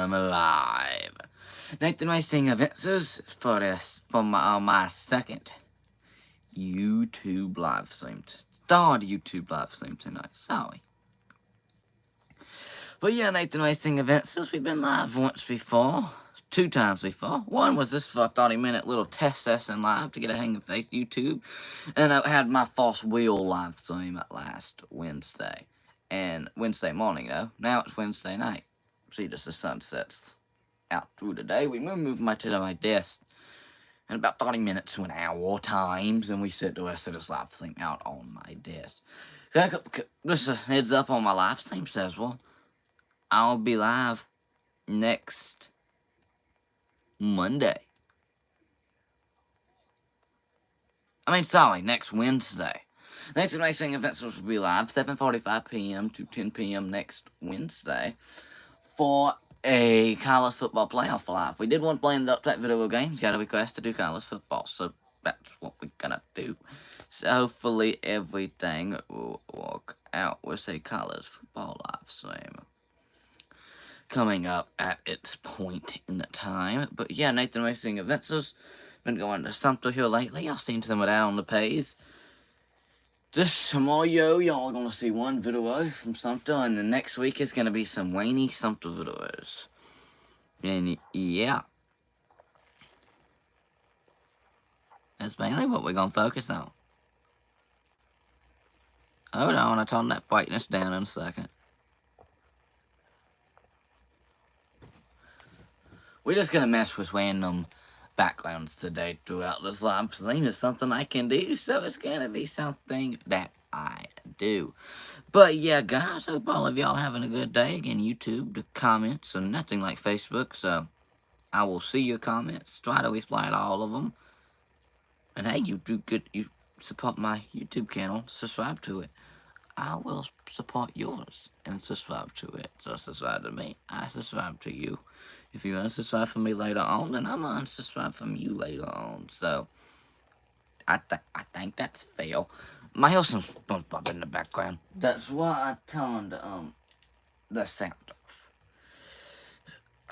am live. Nathan Racing Events for my second YouTube live stream. Third YouTube live stream tonight. Sorry. But yeah, Nathan Racing Events, we've been live once before. 2 times before. One was this for a 30-minute little test session live to get a hang of YouTube. And I had my false wheel live stream at last Wednesday. And Wednesday morning, though. Now it's Wednesday night. See, just the sun sets out through the day. We moved to my desk in about 30 minutes to an hour times. And we set the rest of this live stream out on my desk. Just a heads up on my live stream says, well, I'll be live next Monday. Next Wednesday. Next Racing Events will be live 7:45 p.m. to 10 p.m. next Wednesday for a college football playoff live. We did one playing the update video games. Got a request to do college football, so that's what we're gonna do. So hopefully everything will work out with a college football live stream coming up at its point in the time. But yeah, Nathan Racing Events has been going to Sumter here lately. I've seen some of that on the page. This tomorrow, y'all are going to see one video from Sumter, and the next week is going to be some Wayne Sumter videos. And yeah, that's mainly what we're going to focus on. Hold on, I'll turn that brightness down in a second. We're just going to mess with random backgrounds today throughout this live stream. It's something I can do, so it's going to be something that I do. But yeah, guys, hope all of y'all having a good day. Again, YouTube, the comments, and nothing like Facebook, so I will see your comments, try to reply to all of them. And hey, you do good, you support my YouTube channel, subscribe to it. I will support yours and subscribe to it. So subscribe to me, I subscribe to you. If you unsubscribe from me later on, then I'm gonna unsubscribe from you later on. So I think that's fair. My husband's SpongeBob in the background. That's why I turned the sound off.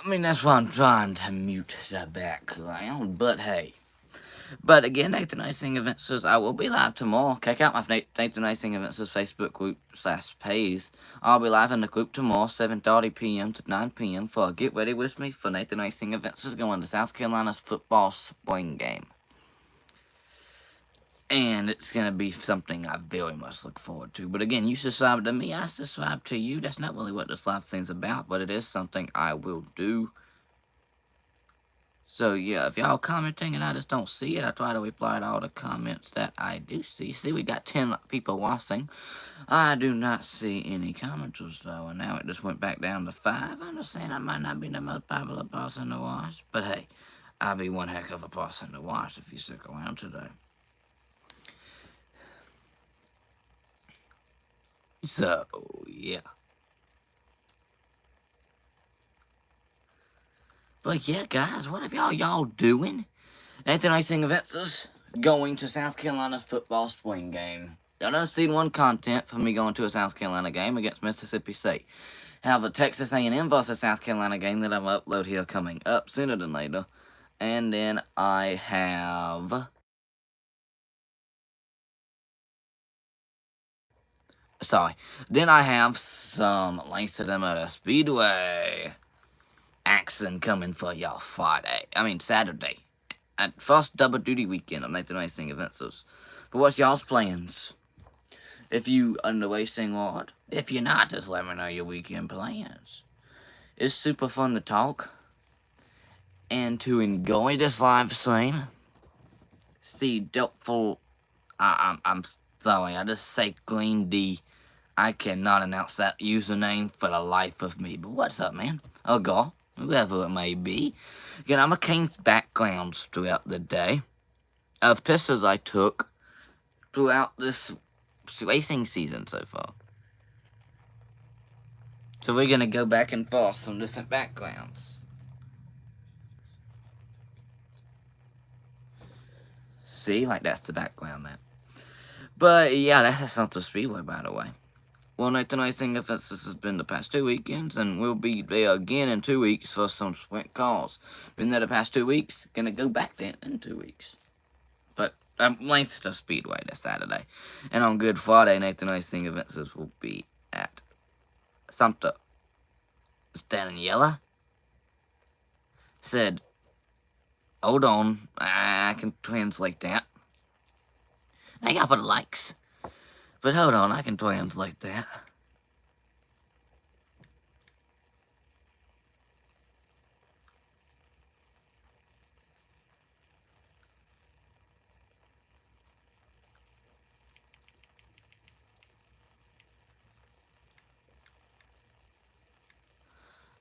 That's why I'm trying to mute the background. But hey. But again, Nathan Racing Events says I will be live tomorrow. Check out my Nathan Racing Events Facebook group /page. I'll be live in the group tomorrow, 7:30 p.m. to 9 p.m. for a Get Ready With Me for Nathan Racing Events is going to South Carolina's football spring game. And it's going to be something I very much look forward to. But again, you subscribe to me, I subscribe to you. That's not really what this live thing's about, but it is something I will do. So, yeah, if y'all commenting and I just don't see it, I try to reply to all the comments that I do see. See, we got 10 people watching. I do not see any commenters, though, and now it just went back down to 5. I understand I might not be the most popular person to watch, but hey, I'll be one heck of a person to watch if you stick around today. So, yeah. But yeah, guys, what have y'all doing? Nathan Racing Events is going to South Carolina's football spring game. Y'all don't see one content for me going to a South Carolina game against Mississippi State. Have a Texas A&M versus South Carolina game that I'm going to upload here coming up sooner than later. And then I have... Then I have some links to them at a Speedway action coming for y'all Saturday. At first double duty weekend of Nathan Racing Events. But what's y'all's plans? If you are in the racing world, if you're not, just let me know your weekend plans. It's super fun to talk and to enjoy this live stream. See, Doubtful, I'm sorry, I just say Green D. I cannot announce that username for the life of me. But what's up, man? Oh, girl. Whoever it may be. Again, I'm a King's backgrounds throughout the day of pictures I took throughout this racing season so far. So we're going to go back and forth some different backgrounds. See, like that's the background there. But yeah, that's at Sumter Speedway, by the way. Well, Nathan, I think this has been the past 2 weekends, and we'll be there again in 2 weeks for some sprint calls. Been there the past 2 weeks, gonna go back there in 2 weeks. But Lancaster Speedway this Saturday. And on Good Friday, Nathan Racing events will be at Sumter. Stan and Yella said, hold on, I can translate that. I got put likes. But hold on, I can translate that.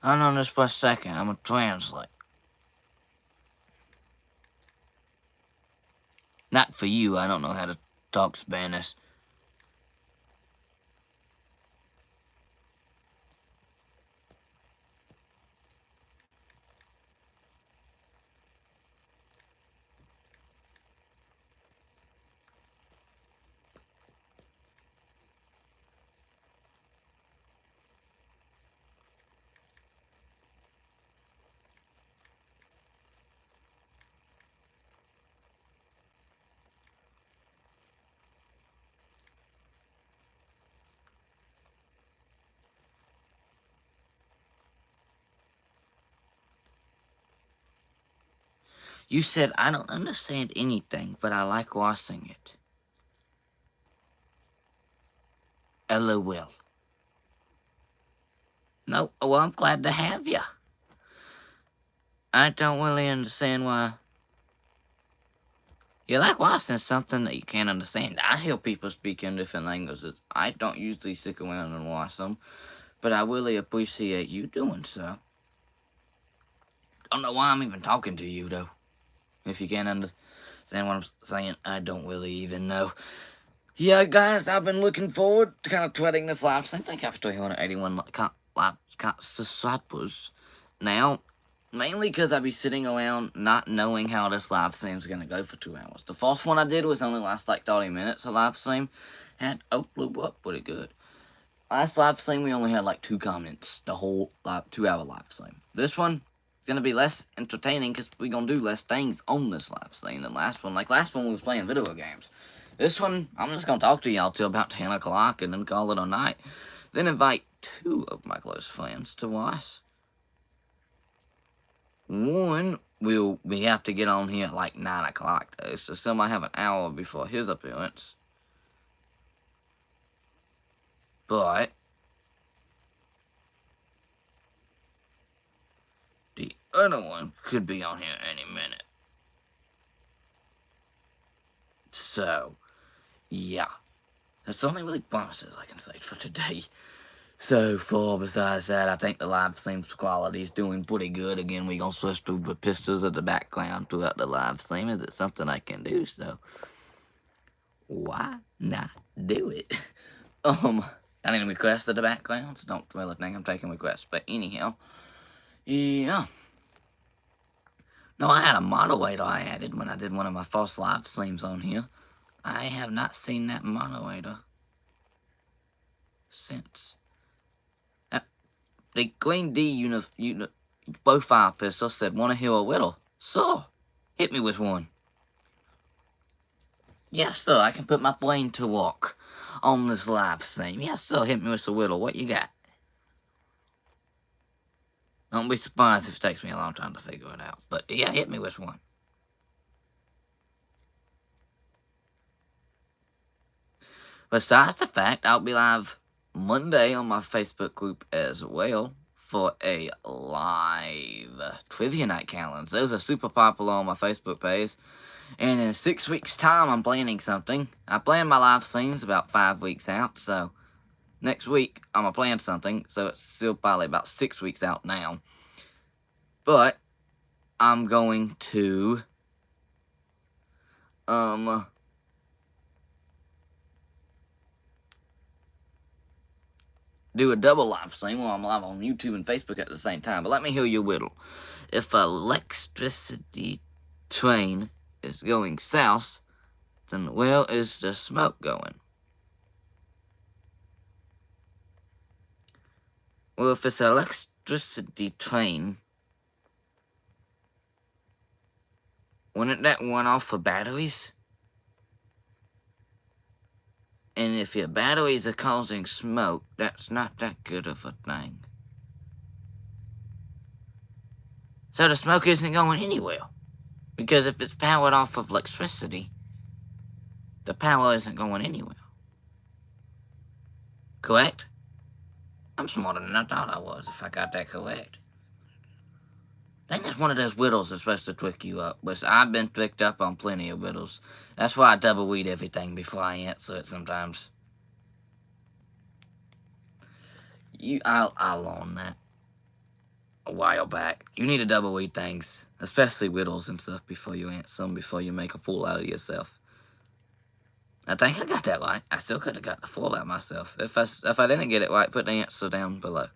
Hold on just for a second, I'm gonna translate. Not for you, I don't know how to talk Spanish. You said, I don't understand anything, but I like watching it. LOL. No, well, I'm glad to have you. I don't really understand why. You like watching something that you can't understand. I hear people speak in different languages. I don't usually stick around and watch them, but I really appreciate you doing so. Don't know why I'm even talking to you, though. If you can't understand what I'm saying, I don't really even know. Yeah, guys, I've been looking forward to kind of treading this live stream. Thank you for 381 live subscribers now. Mainly because I'd be sitting around not knowing how this live stream's going to go for 2 hours. The first one I did was only last like 30 minutes. The live stream blew up pretty good. Last live stream, we only had like 2 comments. The whole 2-hour live stream. This one is going to be less entertaining because we're going to do less things on this live stream than last one. Like last one, we was playing video games. This one, I'm just going to talk to y'all till about 10 o'clock and then call it a night. Then invite 2 of my close friends to watch. One, we have to get on here at like 9 o'clock though, so some might have an hour before his appearance. But the other one could be on here any minute. So, yeah. That's the only really bonuses I can say for today. So far, besides that, I think the live stream's quality is doing pretty good. Again, we gonna switch to the pistols at the background throughout the live stream. Is it something I can do? So, why not do it? Any requests at the backgrounds? Don't really think I'm taking requests, but anyhow, yeah. No, I had a moderator I added when I did one of my first live streams on here. I have not seen that moderator since. The Green D both fire pistols said, want to hear a riddle? So, hit me with one. Yes, sir, I can put my brain to work on this live stream. Yes, sir, hit me with a riddle. What you got? Don't be surprised if it takes me a long time to figure it out. But, yeah, hit me with one. Besides the fact, I'll be live Monday on my Facebook group as well for a live trivia night calendar. Those are super popular on my Facebook page. And in 6 weeks' time, I'm planning something. I plan my live streams about 5 weeks out, so next week I'm gonna plan something. So it's still probably about 6 weeks out now. But I'm going to do a double live stream while I'm live on YouTube and Facebook at the same time. But let me hear your riddle. If an electricity train is going south, then where is the smoke going? Well, if it's an electricity train, wouldn't that run off of batteries? And if your batteries are causing smoke, that's not that good of a thing. So the smoke isn't going anywhere. Because if it's powered off of electricity, the power isn't going anywhere. Correct? I'm smarter than I thought I was if I got that correct. I think that's one of those riddles that's supposed to trick you up. But I've been tricked up on plenty of riddles. That's why I double read everything before I answer it sometimes. I'll learn that a while back. You need to double read things, especially riddles and stuff, before you answer them, before you make a fool out of yourself. I think I got that right. I still could have got the fool out myself. If I didn't get it right, put the answer down below.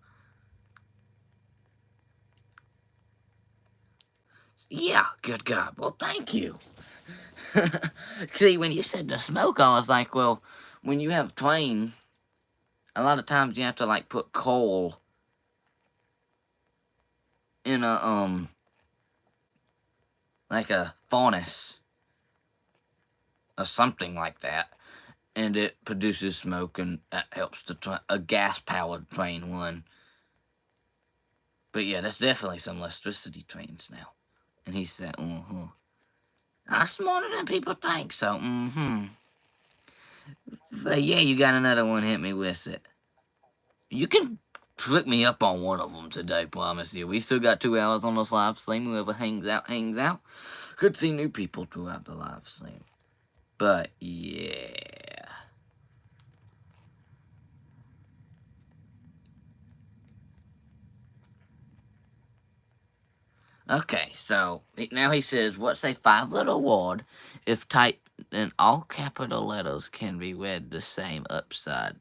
Yeah, good God. Well, thank you. See, when you said the smoke, I was like, well, when you have train, a lot of times you have to, like, put coal in a, like a furnace or something like that, and it produces smoke, and that helps a gas-powered train run. But yeah, that's definitely some electricity trains now. And he said, I'm smarter than people think, so, But yeah, you got another one, hit me with it. You can trick me up on one of them today, promise you. We still got 2 hours on this live stream. Whoever hangs out, hangs out. Could see new people throughout the live stream. But yeah. Okay, so now he says, what's a 5-letter word if typed in all capital letters can be read the same upside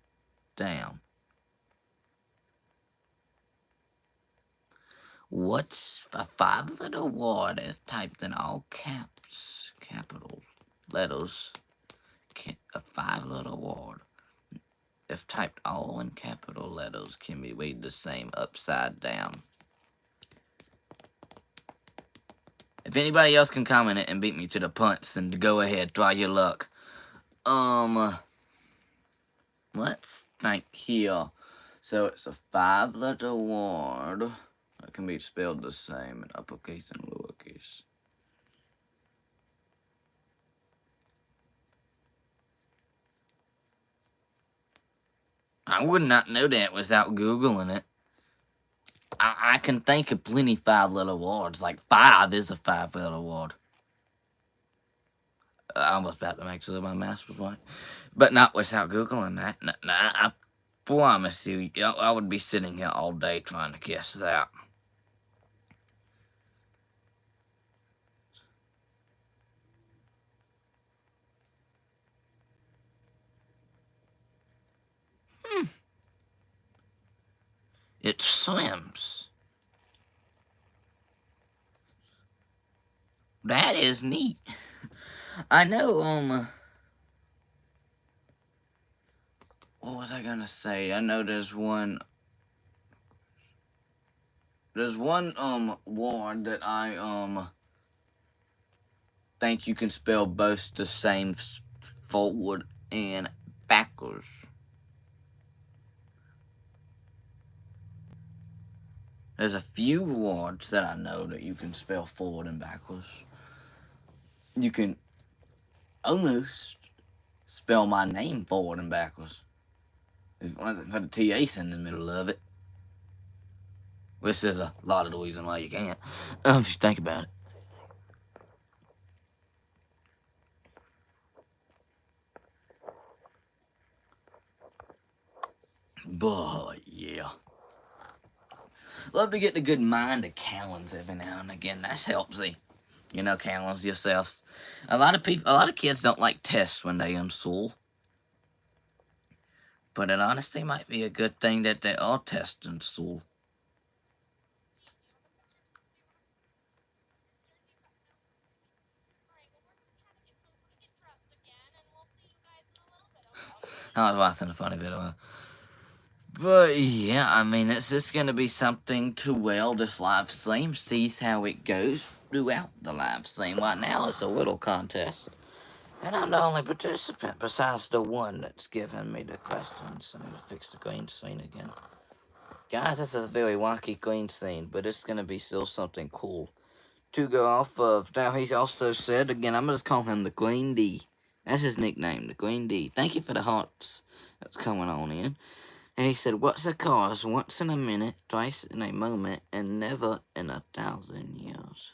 down? What's a 5-letter word if typed in all capital letters? A 5-letter word, if typed all in capital letters, can be read the same upside down. If anybody else can comment it and beat me to the punch, then go ahead, try your luck. Let's think here. So it's a 5-letter word that can be spelled the same in uppercase and lowercase. I would not know that without Googling it. I can think of plenty 5-letter words. Like 5 is a 5-letter word. I was about to make sure my math was right. But not without Googling that. I promise you, I would be sitting here all day trying to guess that. It swims. That is neat. I know, what was I gonna say? I know there's one word that I, think you can spell both the same forward and backwards. There's a few words that I know that you can spell forward and backwards. You can almost spell my name forward and backwards. If I put a TH in the middle of it. Which is a lot of the reason why you can't. If you think about it. But yeah. Love to get the good mind of Callens every now and again. That's helpsy. You know, Callens yourselves. A lot of kids don't like tests when they in school. But it honestly might be a good thing that they are tests in school. I was watching a funny video. But yeah, I mean, it's just gonna be something to this live stream, sees how it goes throughout the live stream. Right now, it's a little contest. And I'm the only participant besides the one that's giving me the questions. I need to fix the green screen again. Guys, this is a very wacky green screen, but it's going to be still something cool to go off of. Now, he's also said, again, I'm going to just call him the Green D. That's his nickname, the Green D. Thank you for the hearts that's coming on in. And he said, what's a cause once in a minute, twice in a moment, and never in 1,000 years?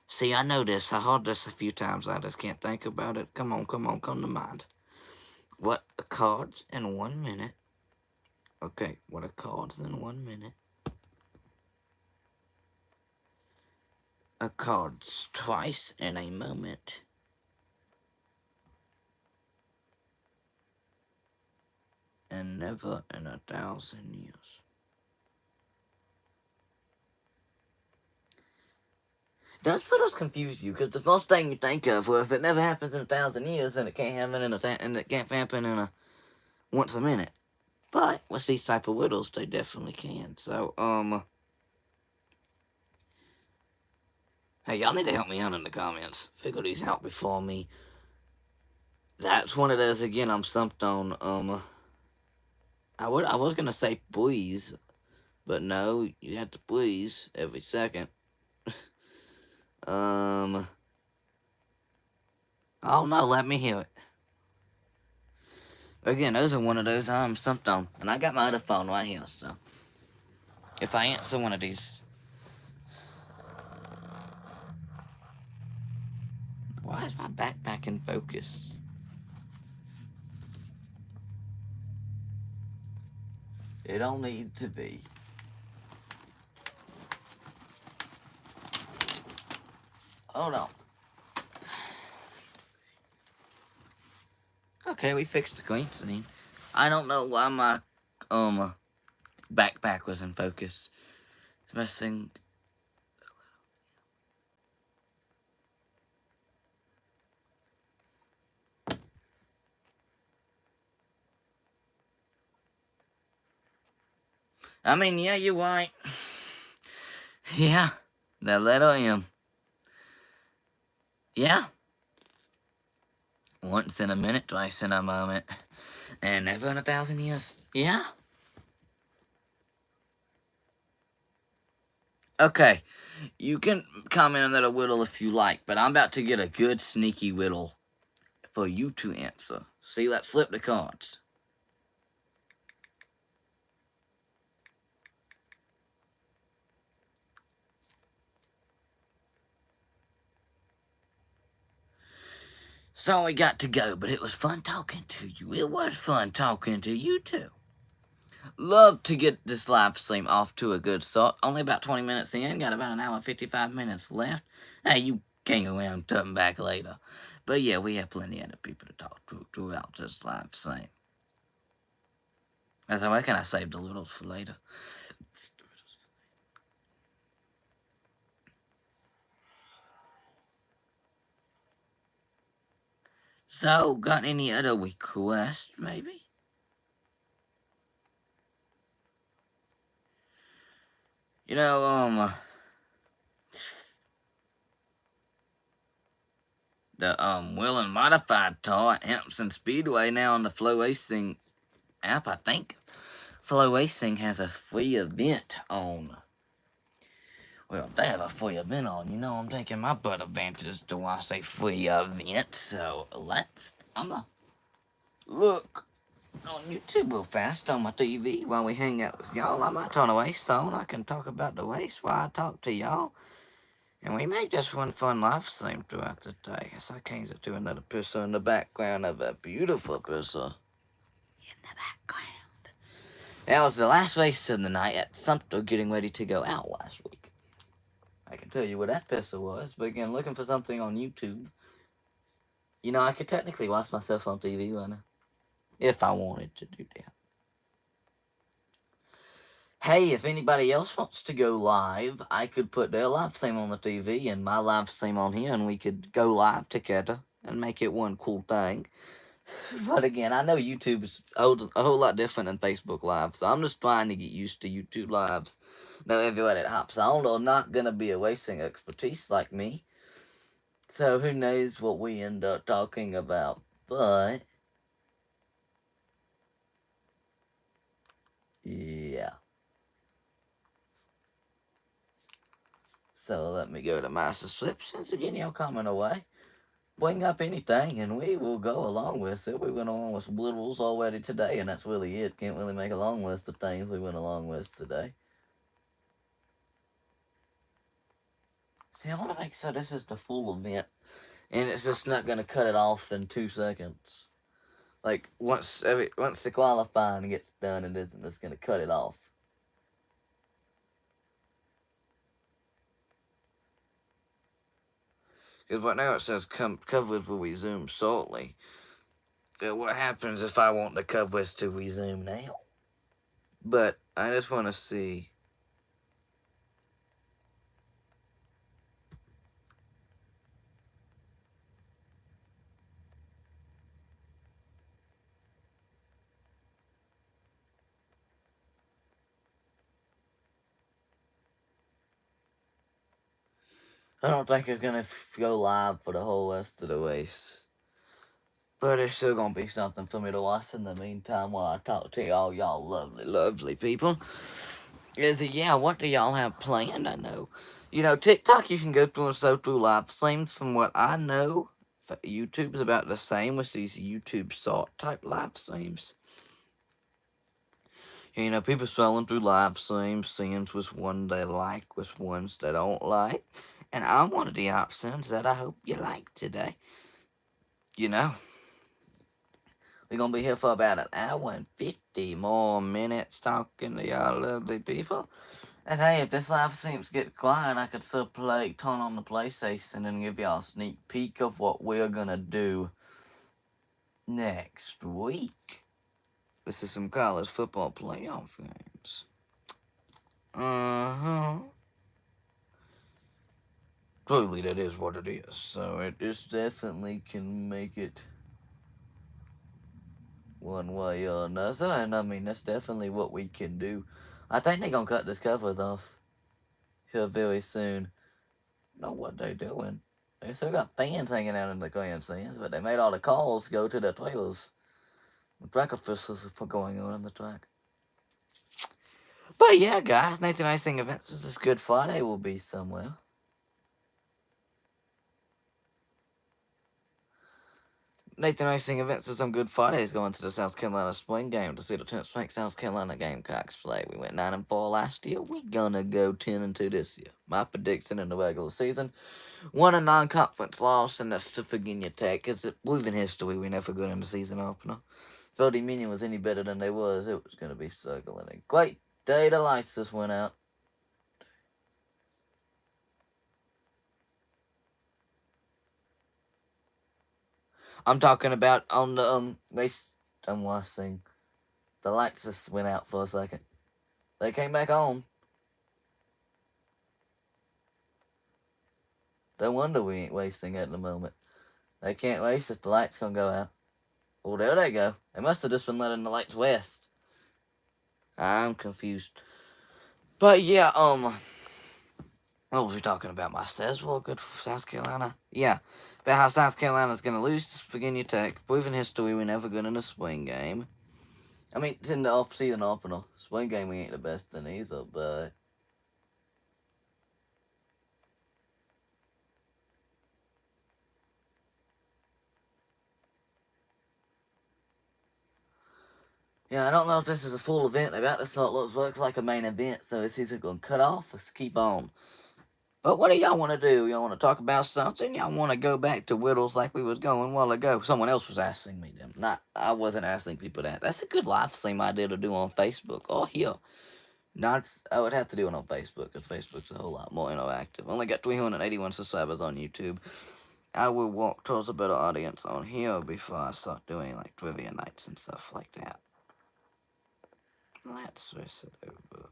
See, I know this. I heard this a few times. I just can't think about it. Come on, come to mind. What are cards in 1 minute? Okay, what are cards in 1 minute? A cards twice in a moment. And never in 1,000 years. Does Riddles confuse you? Because the first thing you think of, well, if it never happens in 1,000 years, then it can't happen and it can't happen in once a minute. But with these type of riddles, they definitely can. So, hey, y'all need to help me out in the comments. Figure these out before me. That's one of those again. I'm stumped on. I was gonna say please, but no, you have to please every second. Oh no, let me hear it. Again, those are one of those I'm stumped on. And I got my other phone right here, so if I answer one of these. Why is my backpack in focus? It don't need to be. Oh no. Okay, we fixed the green screen. I don't know why my backpack was in focus. It's messing. I mean, yeah, you're right. Yeah, the letter M. Yeah. Once in a minute, twice in a moment, and never in 1,000 years. Yeah. Okay, you can comment on that a whittle if you like, but I'm about to get a good sneaky whittle for you to answer. See, let's flip the cards. Sorry, got to go, but it was fun talking to you. It was fun talking to you, too. Love to get this live stream off to a good start. Only about 20 minutes in. Got about an hour and 55 minutes left. Hey, you can go around and turn back later. But yeah, we have plenty of other people to talk to throughout this live stream. As I reckon I saved the littles for later. So, got any other requests, maybe? You know, the Wheel and Modified toy at Hampton Speedway now on the Flow Racing app, I think. Flow Racing has a free event on. Well, they have a free event on. You know, I'm taking my butt advantage to watch a free event. So I'ma look on YouTube real fast on my TV while we hang out with y'all. I might turn the race on. I can talk about the race while I talk to y'all. And we make this one fun live stream throughout the day. As I came to another person in the background of a beautiful person in the background. That was the last race of the night at Sumter, getting ready to go out last week. I can tell you what that pistol was, but again, looking for something on YouTube. You know, I could technically watch myself on TV right now, if I wanted to do that. Hey, if anybody else wants to go live, I could put their live stream on the TV and my live stream on here, and we could go live together and make it one cool thing. But again, I know YouTube is a whole lot different than Facebook Live, so I'm just trying to get used to YouTube Lives. Know everybody that hops on are not gonna be a wasting expertise like me. So who knows what we end up talking about. But yeah. So let me go to my subscriptions again, y'all comment away. Bring up anything and we will go along with it. We went along with littles already today, and that's really it. Can't really make a long list of things we went along with today. See, I want to make sure this is the full event, and it's just not going to cut it off in 2 seconds. Like, once the qualifying gets done, it isn't just going to cut it off. Because right now it says coverage will resume shortly. So what happens if I want the coverage to resume now? But I just want to see. I don't think it's going to go live for the whole rest of the race. But it's still going to be something for me to watch in the meantime while I talk to y'all lovely, lovely people. Yeah, what do y'all have planned? I know. TikTok, you can go through and so through live streams. From what I know, YouTube's about the same with these YouTube short type live streams. People scrolling through live streams, seeing which one they like, which ones they don't like. And I'm one of the options that I hope you like today. We're going to be here for about an hour and 50 more minutes talking to y'all lovely people. And hey, if this live streams get quiet, I could still turn on the PlayStation and give y'all a sneak peek of what we're going to do next week. This is some college football playoff games. Clearly, that is what it is. So it just definitely can make it one way or another. And I mean, that's definitely what we can do. I think they're going to cut this covers off here very soon. Know what they're doing. They still got fans hanging out in the grandstands, but they made all the calls go to the trailers. The track officials are going on the track. But yeah, guys, Nathan Icing Events is Good Friday will be somewhere. Nathan Icing Events is on Good Fridays going to the South Carolina Spring Game to see the 10th ranked South Carolina Gamecocks play. We went 9-4 last year. We gonna go 10-2 this year. My prediction in the regular season: 1 a non-conference loss, and that's to Virginia Tech. It's a proven history. We never go in the season opener. If Old Dominion was any better than they was, it was gonna be struggling. A great day. The lights just went out. I'm talking about on the race. I'm watching. The lights just went out for a second. They came back on. No wonder we ain't wasting at the moment. They can't waste if the lights gonna go out. Well, there they go. They must have just been letting the lights west. I'm confused. But yeah, what was we talking about? My schedule, good for South Carolina. Yeah, about how South Carolina's gonna lose to Virginia Tech. Proven history, we never good in a spring game. I mean, it's in the off-season opener. Spring game, we ain't the best in either, but yeah, I don't know if this is a full event. About to start looks like a main event, so it's either gonna cut off or keep on. But what do y'all want to do? Y'all want to talk about something? Y'all want to go back to Whittles like we was going a while ago? Someone else was asking me them. I wasn't asking people that. That's a good live stream idea to do on Facebook or here. I would have to do it on Facebook because Facebook's a whole lot more interactive. Only got 381 subscribers on YouTube. I will walk towards a better audience on here before I start doing like trivia nights and stuff like that. Let's switch it over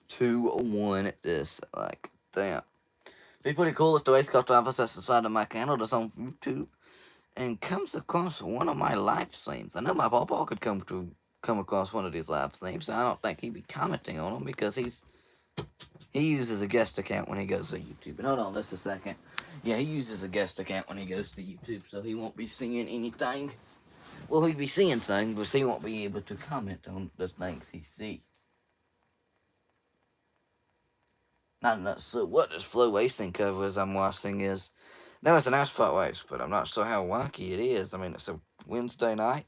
to one this like that. Be pretty cool if the race car driver says subscribe to my channel that's on YouTube. and comes across one of my live streams. I know my papa could come across one of these live streams. So I don't think he'd be commenting on them because he uses a guest account when he goes to YouTube. And hold on just a second. Yeah, he uses a guest account when he goes to YouTube, so he won't be seeing anything. Well, he'll be seeing things, but he won't be able to comment on the things he sees. Not so what this Flow Racing cover is I'm watching is, no, it's an asphalt race, but I'm not sure how wonky it is. I mean, it's a Wednesday night.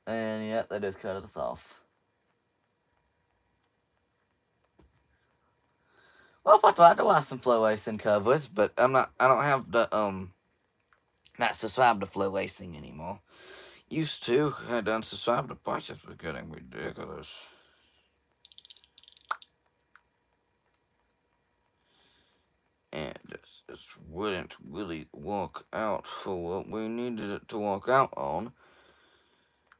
And yeah, they just cut us off. Well, I tried to watch some Flow Racing covers, but I don't have the, not subscribed to Flow Racing anymore. Used to, had unsubscribed, the prices were getting ridiculous. And this wouldn't really work out for what we needed it to work out on.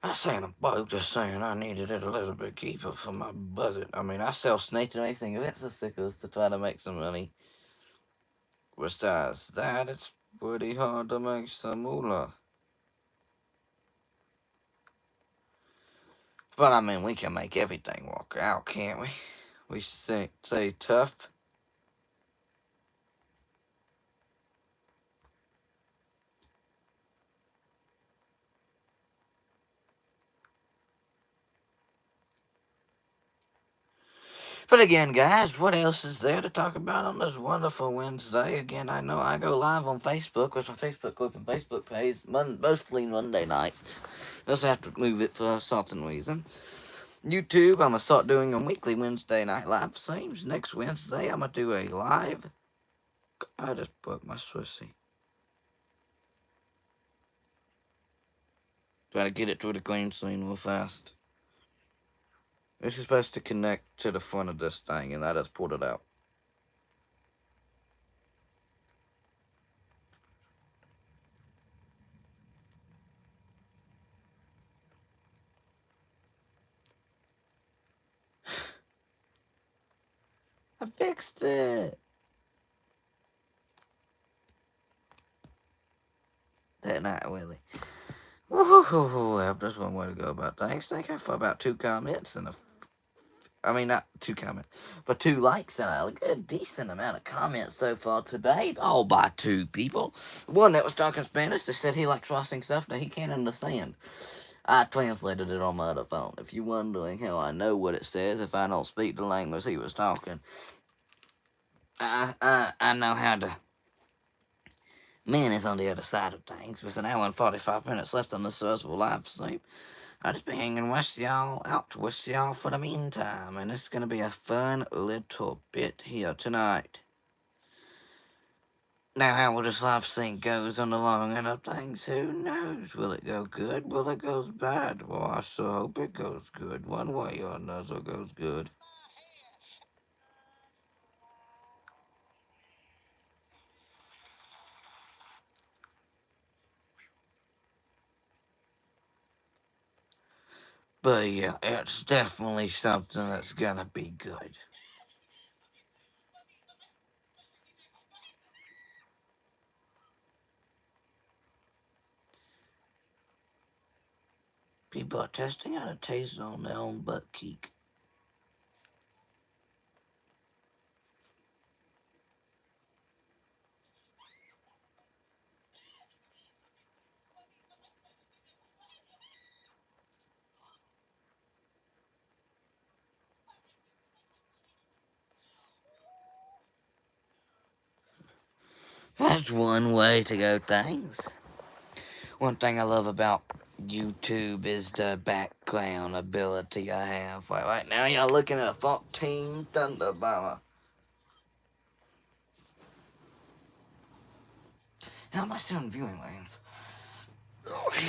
Not saying I'm broke, just saying I needed it a little bit cheaper for my budget. I mean, I sell snake and anything events and stickers to try to make some money. Besides that, it's pretty hard to make some moolah. But I mean, we can make everything work out, can't we? We say tough. But again, guys, what else is there to talk about on this wonderful Wednesday? Again, I know I go live on Facebook with my Facebook group and Facebook page, mostly Monday nights. Just have to move it for a certain reason. YouTube, I'm going to start doing a weekly Wednesday night live streams. Next Wednesday, I'm going to do a live. I just broke my swissy. Try to get it to the green screen real fast. This is supposed to connect to the front of this thing, and I just pulled it out. I fixed it. That night, Willie. Woohoo! That's one way to go about things. Thank you for about 2 comments and not 2 comments, but 2 likes and a good decent amount of comments so far today, all by 2 people. One that was talking Spanish that said he likes watching stuff that he can't understand. I translated it on my other phone. If you're wondering how I know what it says if I don't speak the language he was talking, I know how to manage on the other side of things. With an hour and 45 minutes left on this Thursday live stream, I'll just be hanging with y'all for the meantime, and it's gonna be a fun little bit here tonight. Now, how will this live stream goes on the long end of things, who knows? Will it go good? Will it go bad? Well, I sure hope it goes good. One way or another goes good. But yeah, it's definitely something that's gonna be good. People are testing out a taste on their own butt cheek. That's one way to go things. One thing I love about YouTube is the background ability I have. Like right now, y'all looking at a 14 Thunder Bomber. How am I still in viewing lanes? Oh, yeah.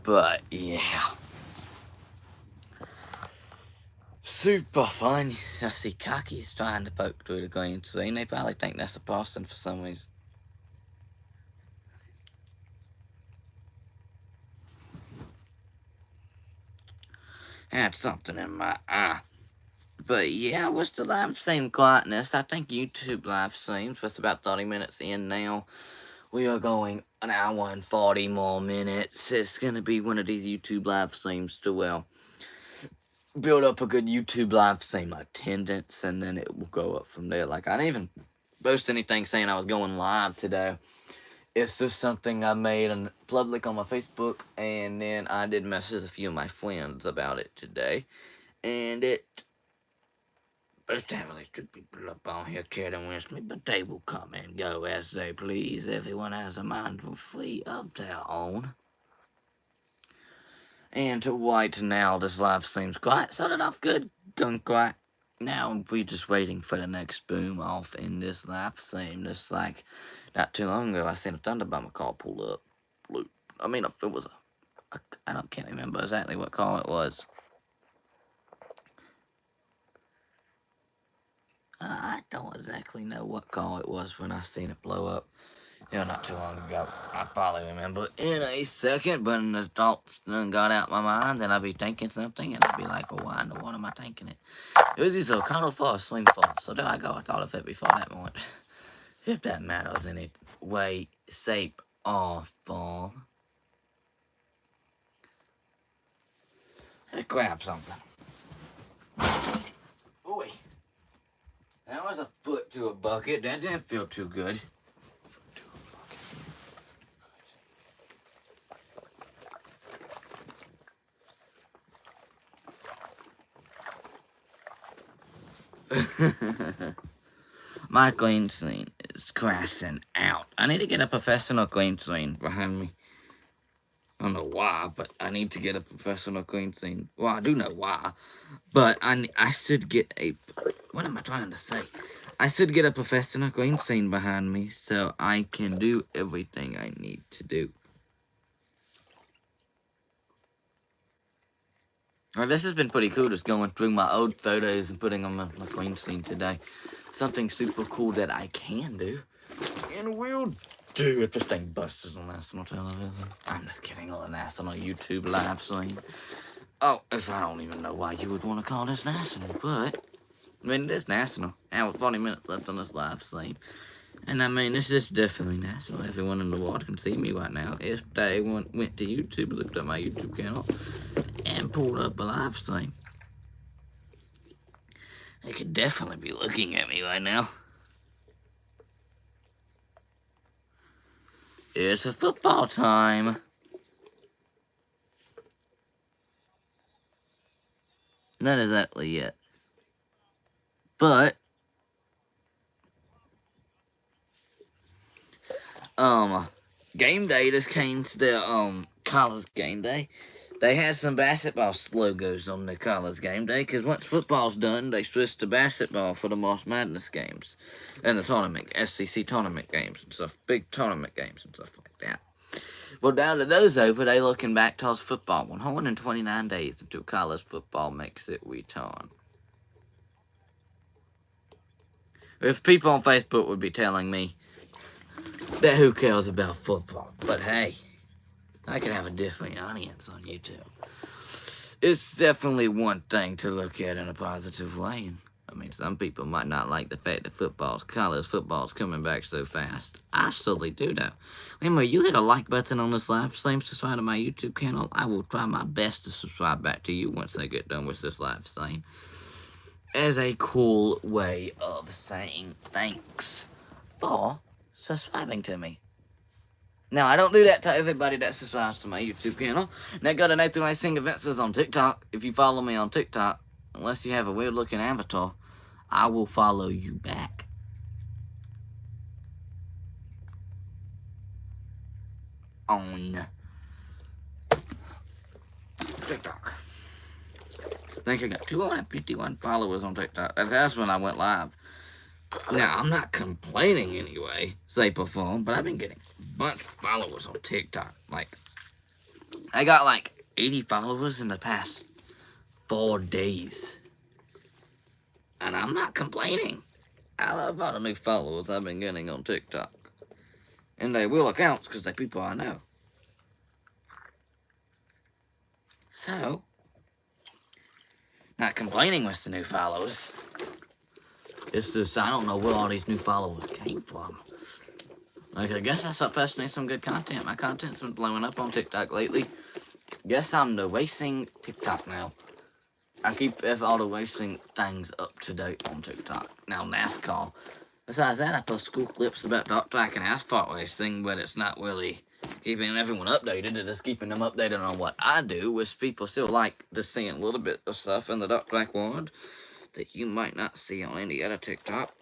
But yeah, super fun. I see Kaki's trying to poke through the green screen. They probably think that's a person for some reason. Had something in my eye. But yeah, with the live stream quietness, I think YouTube live streams, with about 30 minutes in now, we are going an hour and 40 more minutes. It's going to be one of these YouTube live streams to, well, build up a good YouTube live stream attendance, and then it will go up from there. Like, I didn't even post anything saying I was going live today. It's just something I made in public on my Facebook, and then I did message a few of my friends about it today, and it first have at least 2 people up on here kidding with me, but they will come and go as they please. Everyone has a mind free of their own. And right now, this live stream's quiet. Started off good, going quiet. Now we're just waiting for the next boom off in this live stream. Just like not too long ago, I seen a Thunderbomber car pull up. I mean, if it was I can't remember exactly what car it was. I don't exactly know what car it was when I seen it blow up. Not too long ago. I probably remember in a second, but the thoughts done got out my mind, and I'd be thinking something, and I'd be like, well, why in the world am I thinking it? It was just a kind for a swing for. So there I go. I thought of it before that moment. If that matters in any way, shape, or form. Let's grab something. Boy. That was a foot to a bucket. That didn't feel too good. Foot to a bucket. My green screen is crashing out. I need to get a professional green screen behind me. I don't know why, but I need to get a professional green screen. Well, I do know why, but I should get a... What am I trying to say? I should get a professional green screen behind me so I can do everything I need to do. Well, this has been pretty cool, just going through my old photos and putting them on my green screen today. Something super cool that I can do and will do if this thing busts on national television. I'm just kidding, on a national YouTube live stream. Oh, if I don't even know why you would want to call this national, but I mean, it is national. Hour 40 minutes left on this live stream. And I mean, this is definitely national. Everyone in the world can see me right now. If they went to YouTube, looked at my YouTube channel, and pulled up a live stream, they could definitely be looking at me right now. It's a football time. Not exactly yet. But, game day just came to their, college game day. They had some basketball logos on the college game day, because once football's done, they switched to basketball for the March Madness games and the tournament, SEC tournament games and stuff, big tournament games and stuff like that. Well, now that those over, they looking back towards football. 129 days until college football makes it return. If people on Facebook would be telling me that who cares about football, but hey, I could have a different audience on YouTube. It's definitely one thing to look at in a positive way. And I mean, some people might not like the fact that college football's coming back so fast. I certainly do, though. Remember, you hit a like button on this live stream, subscribe to my YouTube channel. I will try my best to subscribe back to you once I get done with this live stream, as a cool way of saying thanks for subscribing to me. Now, I don't do that to everybody that subscribes to my YouTube channel. Now, go to Nathan I Sing Adventures on TikTok. If you follow me on TikTok, unless you have a weird-looking avatar, I will follow you back. On TikTok. I think I got 251 followers on TikTok. That's when I went live. Now, I'm not complaining anyway, shape or form, but I've been getting a bunch of followers on TikTok. Like, I got like 80 followers in the past 4 days. And I'm not complaining. I love all the new followers I've been getting on TikTok. And they real accounts because they're people I know. So, Not complaining with the new followers. It's just, I don't know where all these new followers came from. Like, I guess I start posting some good content. My content's been blowing up on TikTok lately. Guess I'm the racing TikTok now. I keep all the racing things up to date on TikTok. Now, NASCAR. Besides that, I post cool clips about dirt track and asphalt racing, but it's not really keeping everyone updated. It is keeping them updated on what I do, which people still like to see a little bit of stuff in the dirt track world that you might not see on any other TikTok.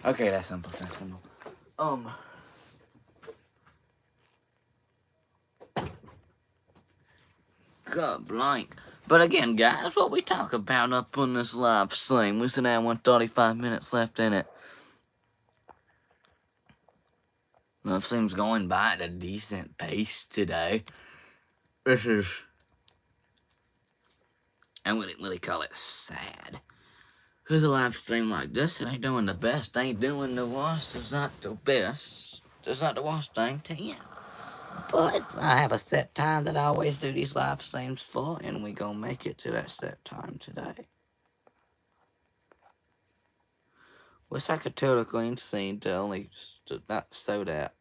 Okay, that's unprofessional. God blank. But again, guys, what we talk about up on this live stream. We still have 135 minutes left in it. Live stream's going by at a decent pace today. This is, I wouldn't really call it sad. Because a live stream like this, it ain't doing the best, ain't doing the worst, it's not the best. It's not the worst thing to you. But I have a set time that I always do these live streams for, and we gonna make it to that set time today. Wish I could tell the green scene to only to not show that.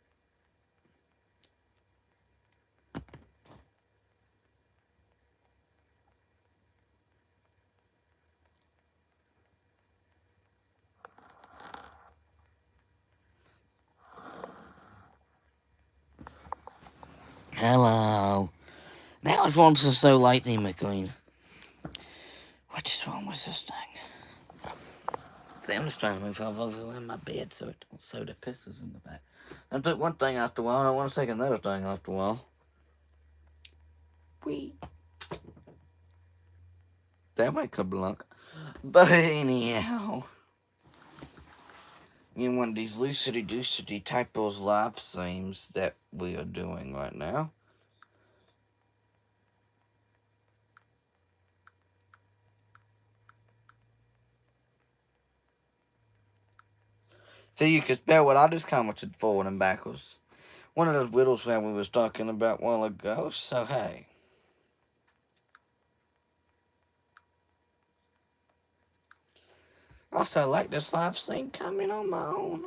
Hello. That was once so Lightning McQueen. What is wrong with this thing? See, I'm just trying to move over in my bed so it don't sow the pisses in the back. I took one thing after a while, I want to take another thing after a while. Wee. That might come blank. But anyhow, in one of these loosity-doosity typos live streams that we are doing right now. See, you can spell what I just commented forward and backwards. One of those riddles that we was talking about a while ago, so hey. Also, I like this live stream coming on my own.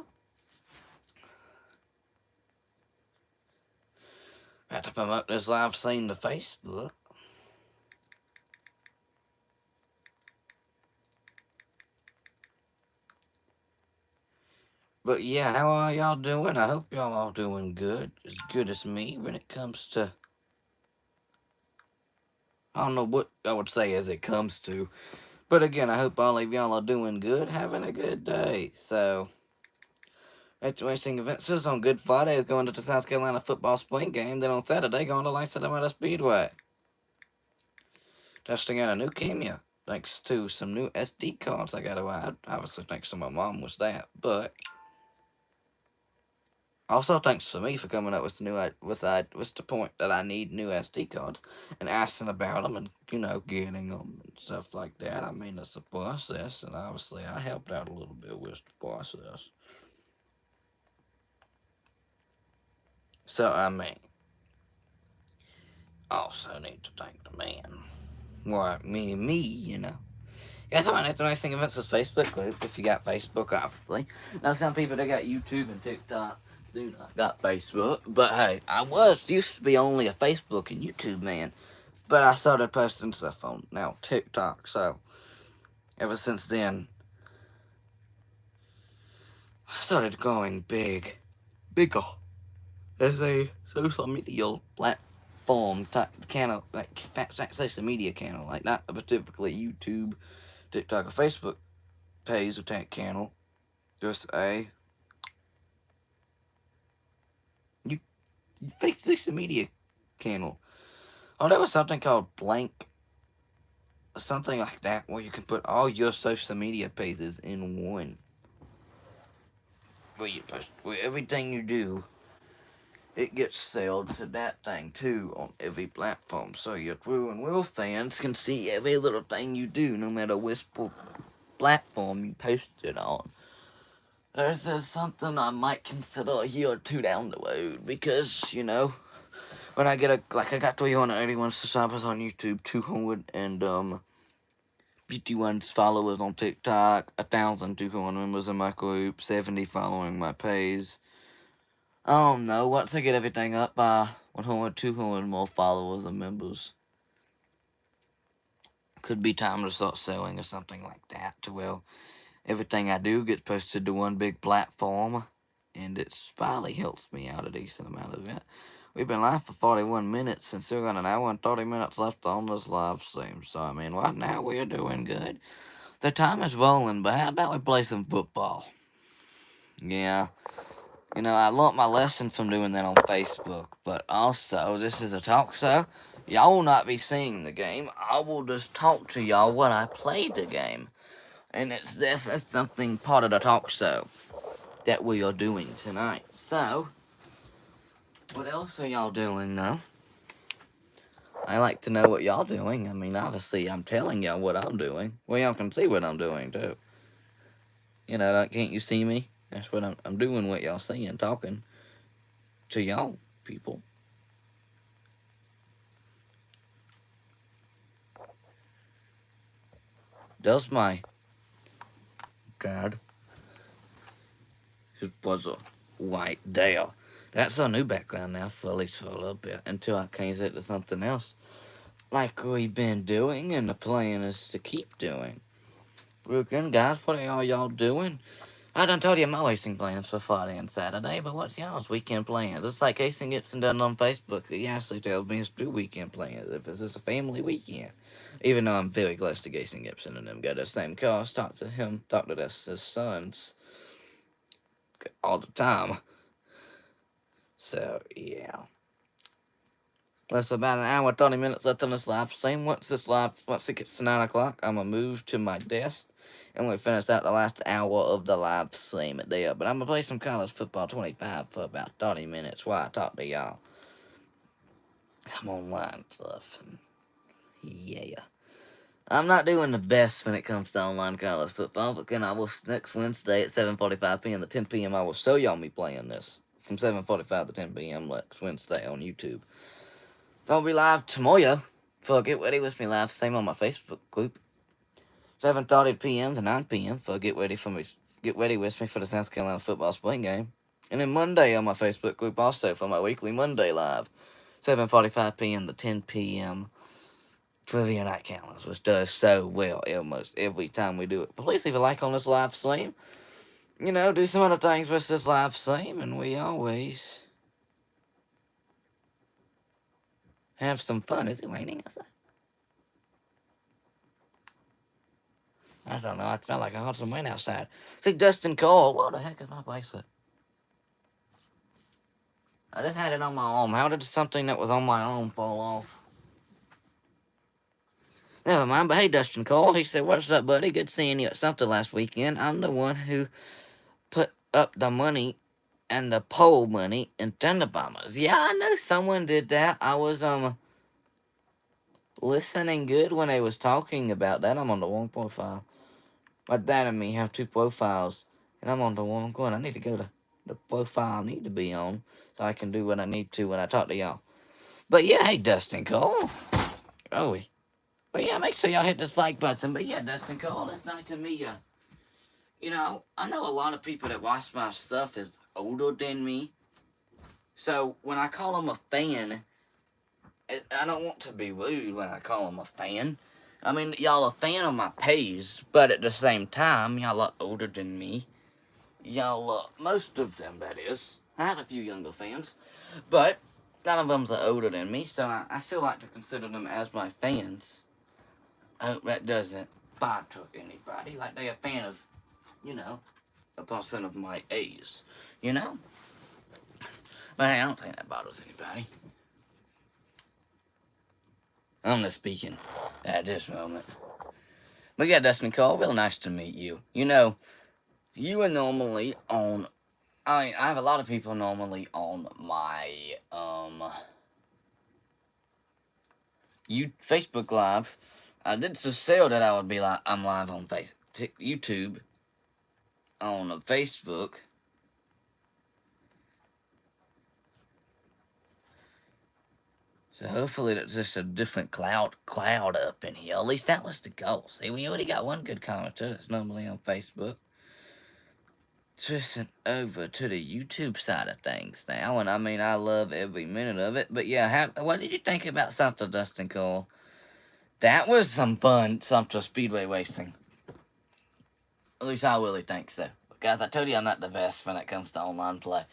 I have to promote this live stream to Facebook. But yeah, how are y'all doing? I hope y'all all doing good as me when it comes to... I don't know what I would say as it comes to. But again, I hope all of y'all are doing good, having a good day. So, Racing Events is on Good Friday is going to the South Carolina football spring game. Then on Saturday, going to Lexington Motor Speedway. Testing out a new camera. Thanks to some new SD cards I got to add. Obviously, thanks to my mom was that. But... also, thanks to me for coming up with the new, what's the point that I need new SD cards and asking about them and, you know, getting them and stuff like that. I mean, it's a process, and obviously I helped out a little bit with the process. So, I mean, also need to thank the man. Well, me, you know. Yeah, come on, it's the Racing Events' Facebook group, if you got Facebook, obviously. Now, some people, they got YouTube and TikTok. Do not got Facebook, but hey, I used to be only a Facebook and YouTube man, but I started posting stuff on now TikTok, so ever since then I started going bigger as a social media platform type channel, like social media channel, like not specifically YouTube, TikTok, or Facebook page or tank channel, just a fake social media channel. Oh, there was something called Blank, something like that, where you can put all your social media pages in one. Where everything you do it gets sold to that thing too on every platform. So your Drew and Will fans can see every little thing you do, no matter which platform you post it on. There's something I might consider a year or two down the road because, you know, when I get I got 381 subscribers on YouTube, 200 and 51 followers on TikTok, 1,200 members in my group, 70 following my page. I don't know, once I get everything up by 100, 200 more followers and members, could be time to start selling or something like that, to where everything I do gets posted to one big platform, and it probably helps me out a decent amount of it. We've been live for 41 minutes, and still got an hour and 30 minutes left on this live stream. So, I mean, right now we're doing good. The time is rolling, but how about we play some football? Yeah. You know, I learned my lesson from doing that on Facebook, but also, this is a talk show. Y'all will not be seeing the game. I will just talk to y'all when I play the game. And it's definitely something part of the talk show that we are doing tonight. So, what else are y'all doing now? I like to know what y'all doing. I mean, obviously, I'm telling y'all what I'm doing. Well, y'all can see what I'm doing, too. You know, can't you see me? That's what I'm doing, what y'all seeing, talking to y'all people. Does my God, it was a white there. That's our new background now, for at least for a little bit, until I change it to something else, like we've been doing, and the plan is to keep doing. Again, guys, what are y'all doing? I done told you my racing plans for Friday and Saturday, but what's y'all's weekend plans? It's like Casey Gibson done on Facebook. He actually tells me it's true weekend plans, if it's just a family weekend. Even though I'm very close to Casey Gibson and them got the same cars, talk to his sons all the time. So, yeah. That's about an hour, 30 minutes left on this live stream. Once it gets to 9 o'clock, I'm going to move to my desk, and we'll finish out the last hour of the live stream at there. But I'm going to play some college football 25 for about 30 minutes while I talk to y'all. Some online stuff, and yeah. I'm not doing the best when it comes to online college football, but again, next Wednesday at 7:45 p.m. to 10 p.m., I will show y'all me playing this from 7:45 to 10 p.m. next Wednesday on YouTube. I'll be live tomorrow for Get Ready With Me live stream on my Facebook group. 7:30 p.m. to 9 p.m. for Get Ready With Me for the South Carolina football spring game. And then Monday on my Facebook group also for my weekly Monday live. 7:45 p.m. to 10 p.m. Trivia Night Calendars, which does so well almost every time we do it. But please leave a like on this live stream. You know, do some other things with this live stream, and we always have some fun. Is it raining outside? I don't know. I felt like I heard some rain outside. See, Dustin Cole. What the heck is my bracelet? I just had it on my arm. How did something that was on my arm fall off? Never mind. But hey, Dustin Cole. He said, "What's up, buddy? Good seeing you at something last weekend. I'm the one who put up the money and the poll money in Thunder Bombers." Yeah, I know someone did that. I was listening good when they was talking about that. I'm on the wrong profile. My dad and me have two profiles, and I'm on the wrong one. I need to go to the profile I need to be on so I can do what I need to when I talk to y'all. But yeah, hey, Dustin Cole. Oh, but yeah, make sure y'all hit this like button. But yeah, Dustin Cole, it's nice to meet you. You know, I know a lot of people that watch my stuff is older than me. So when I call them a fan, I don't want to be rude when I call them a fan. I mean, y'all a fan of my page, but at the same time, y'all are older than me. Y'all, most of them, that is. I have a few younger fans, but none of them's are older than me, so I still like to consider them as my fans. I hope that doesn't bother anybody. Like they're a fan of, you know, a person of my age, you know? But hey, I don't think that bothers anybody. I'm just speaking at this moment. But yeah, Dustin Cole, real nice to meet you. You know, you are normally on I mean, I have a lot of people normally on my Facebook Live. I did say that I would be like I'm live on YouTube on Facebook. So hopefully that's just a different cloud up in here. At least that was the goal. See, we already got one good commenter that's normally on Facebook. Switching over to the YouTube side of things now, and I mean, I love every minute of it. But yeah, what did you think about Sumter, Dustin Cole? That was some fun Sumter Speedway racing. At least I really think so. Guys, I told you I'm not the best when it comes to online play.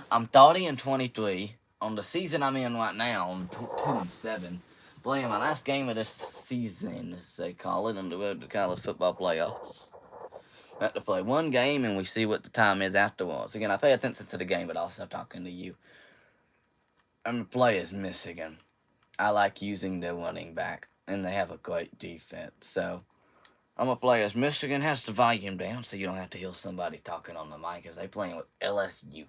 I'm 30 and 23 on the season I'm in right now. I'm 2-7. Playing my last game of this season, as they call it, on the road to college football playoffs. We have to play one game and we see what the time is afterwards. Again, I pay attention to the game, but also talking to you. I'm a player as Michigan. I like using their running back, and they have a great defense. So I'm a player as Michigan has the volume down, so you don't have to hear somebody talking on the mic as they playing with LSU.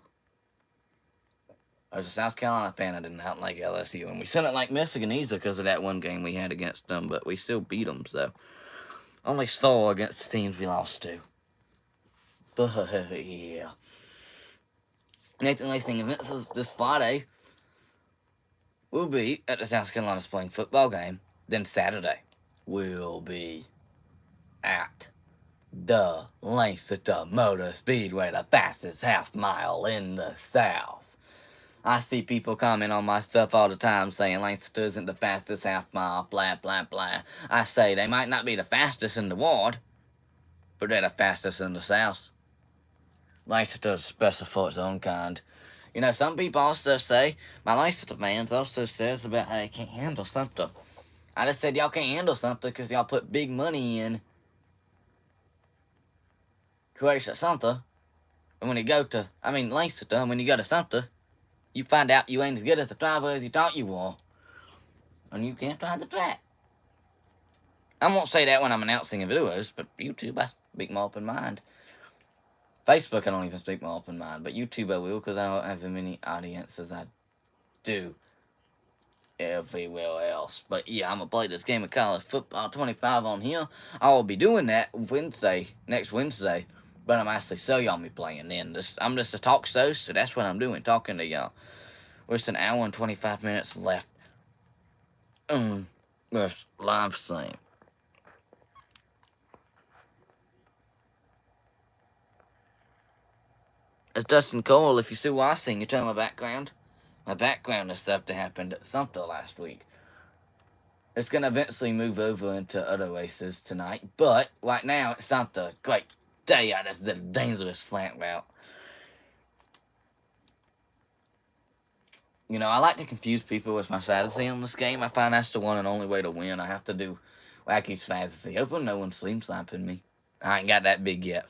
As a South Carolina fan, I did not like LSU, and we didn't like Michigan either because of that one game we had against them, but we still beat them, so only sore against the teams we lost to. But yeah. Next thing events is this Friday. We'll be at the South Carolina Spring football game. Then Saturday, we'll be at the Lancaster Motor Speedway, the fastest half mile in the South. I see people comment on my stuff all the time saying Lancaster isn't the fastest half mile, blah, blah, blah. I say they might not be the fastest in the world, but they're the fastest in the South. Lancaster is special for its own kind. You know, some people also say, my Lancaster fans also says about how they can't handle something. I just said y'all can't handle something because y'all put big money in to race at Sumter. And when you go to, Lancaster, and when you go to Sumter, you find out you ain't as good as the driver as you thought you were. And you can't drive the track. I won't say that when I'm announcing videos, but YouTube, I speak my open mind. Facebook, I don't even speak my open mind, but YouTube I will, because I don't have as many audience as I do everywhere else. But yeah, I'm going to play this game of college football 25 on here. I will be doing that next Wednesday, but I'm actually show y'all me playing then. I'm just a talk show, so that's what I'm doing, talking to y'all. There's an hour and 25 minutes left. This live stream. It's Dustin Cole. If you see what I sing, you tell my background. My background is stuff that happened at Sumter last week. It's going to eventually move over into other races tonight, but right now it's Sumter. Great day out of the dangerous slant route. You know, I like to confuse people with my strategy on this game. I find that's the one and only way to win. I have to do Wacky's strategy. Hopefully no one's sleep slapping me. I ain't got that big yet.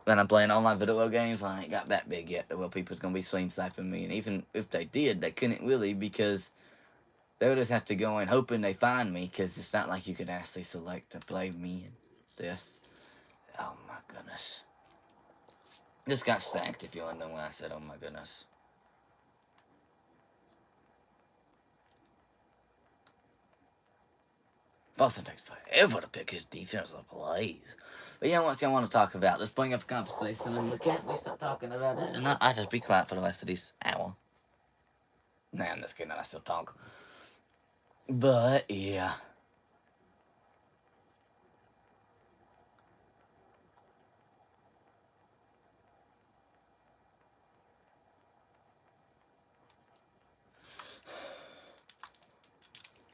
When I'm playing online video games, I ain't got that big yet. Well, people's going to be sleep slapping me. And even if they did, they couldn't really, because they would just have to go in hoping they find me, because it's not like you could actually select to play me in this. Oh my goodness. This got stacked, if you want to know why I said oh my goodness. Boston takes forever to pick his defensive plays. But yeah, what y'all want to talk about? Let's bring up a conversation and look at we start talking about it. And I just be quiet for the rest of this hour. Nah, I'm just kidding, I still talk. But yeah.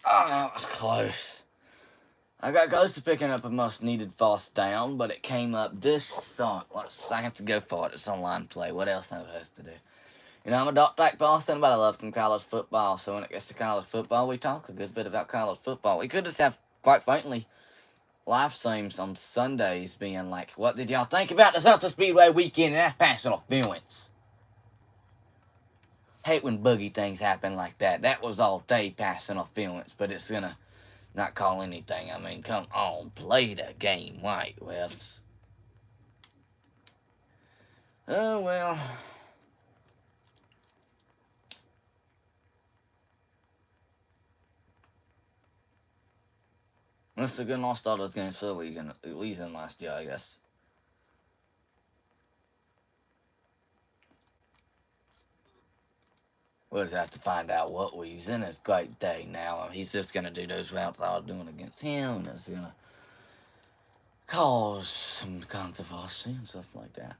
Oh, that was close. I got close to picking up a most needed false down, but it came up just so. I have to go for it. It's online play. What else am I supposed to do? You know, I'm a dot track Boston, but I love some college football. So when it gets to college football, we talk a good bit about college football. We could just have, quite frankly, live streams on Sundays being like, what did y'all think about the Sumter Speedway weekend? And that's personal feelings. Hate when boogie things happen like that. That was all day personal feelings, but it's gonna not call anything. I mean, come on, play the game right, refs. Oh, well. Michigan lost all those games for the reason last year, I guess. We'll just have to find out what reason. It's great day now. He's just going to do those routes I was doing against him, and it's going to cause some controversy and stuff like that.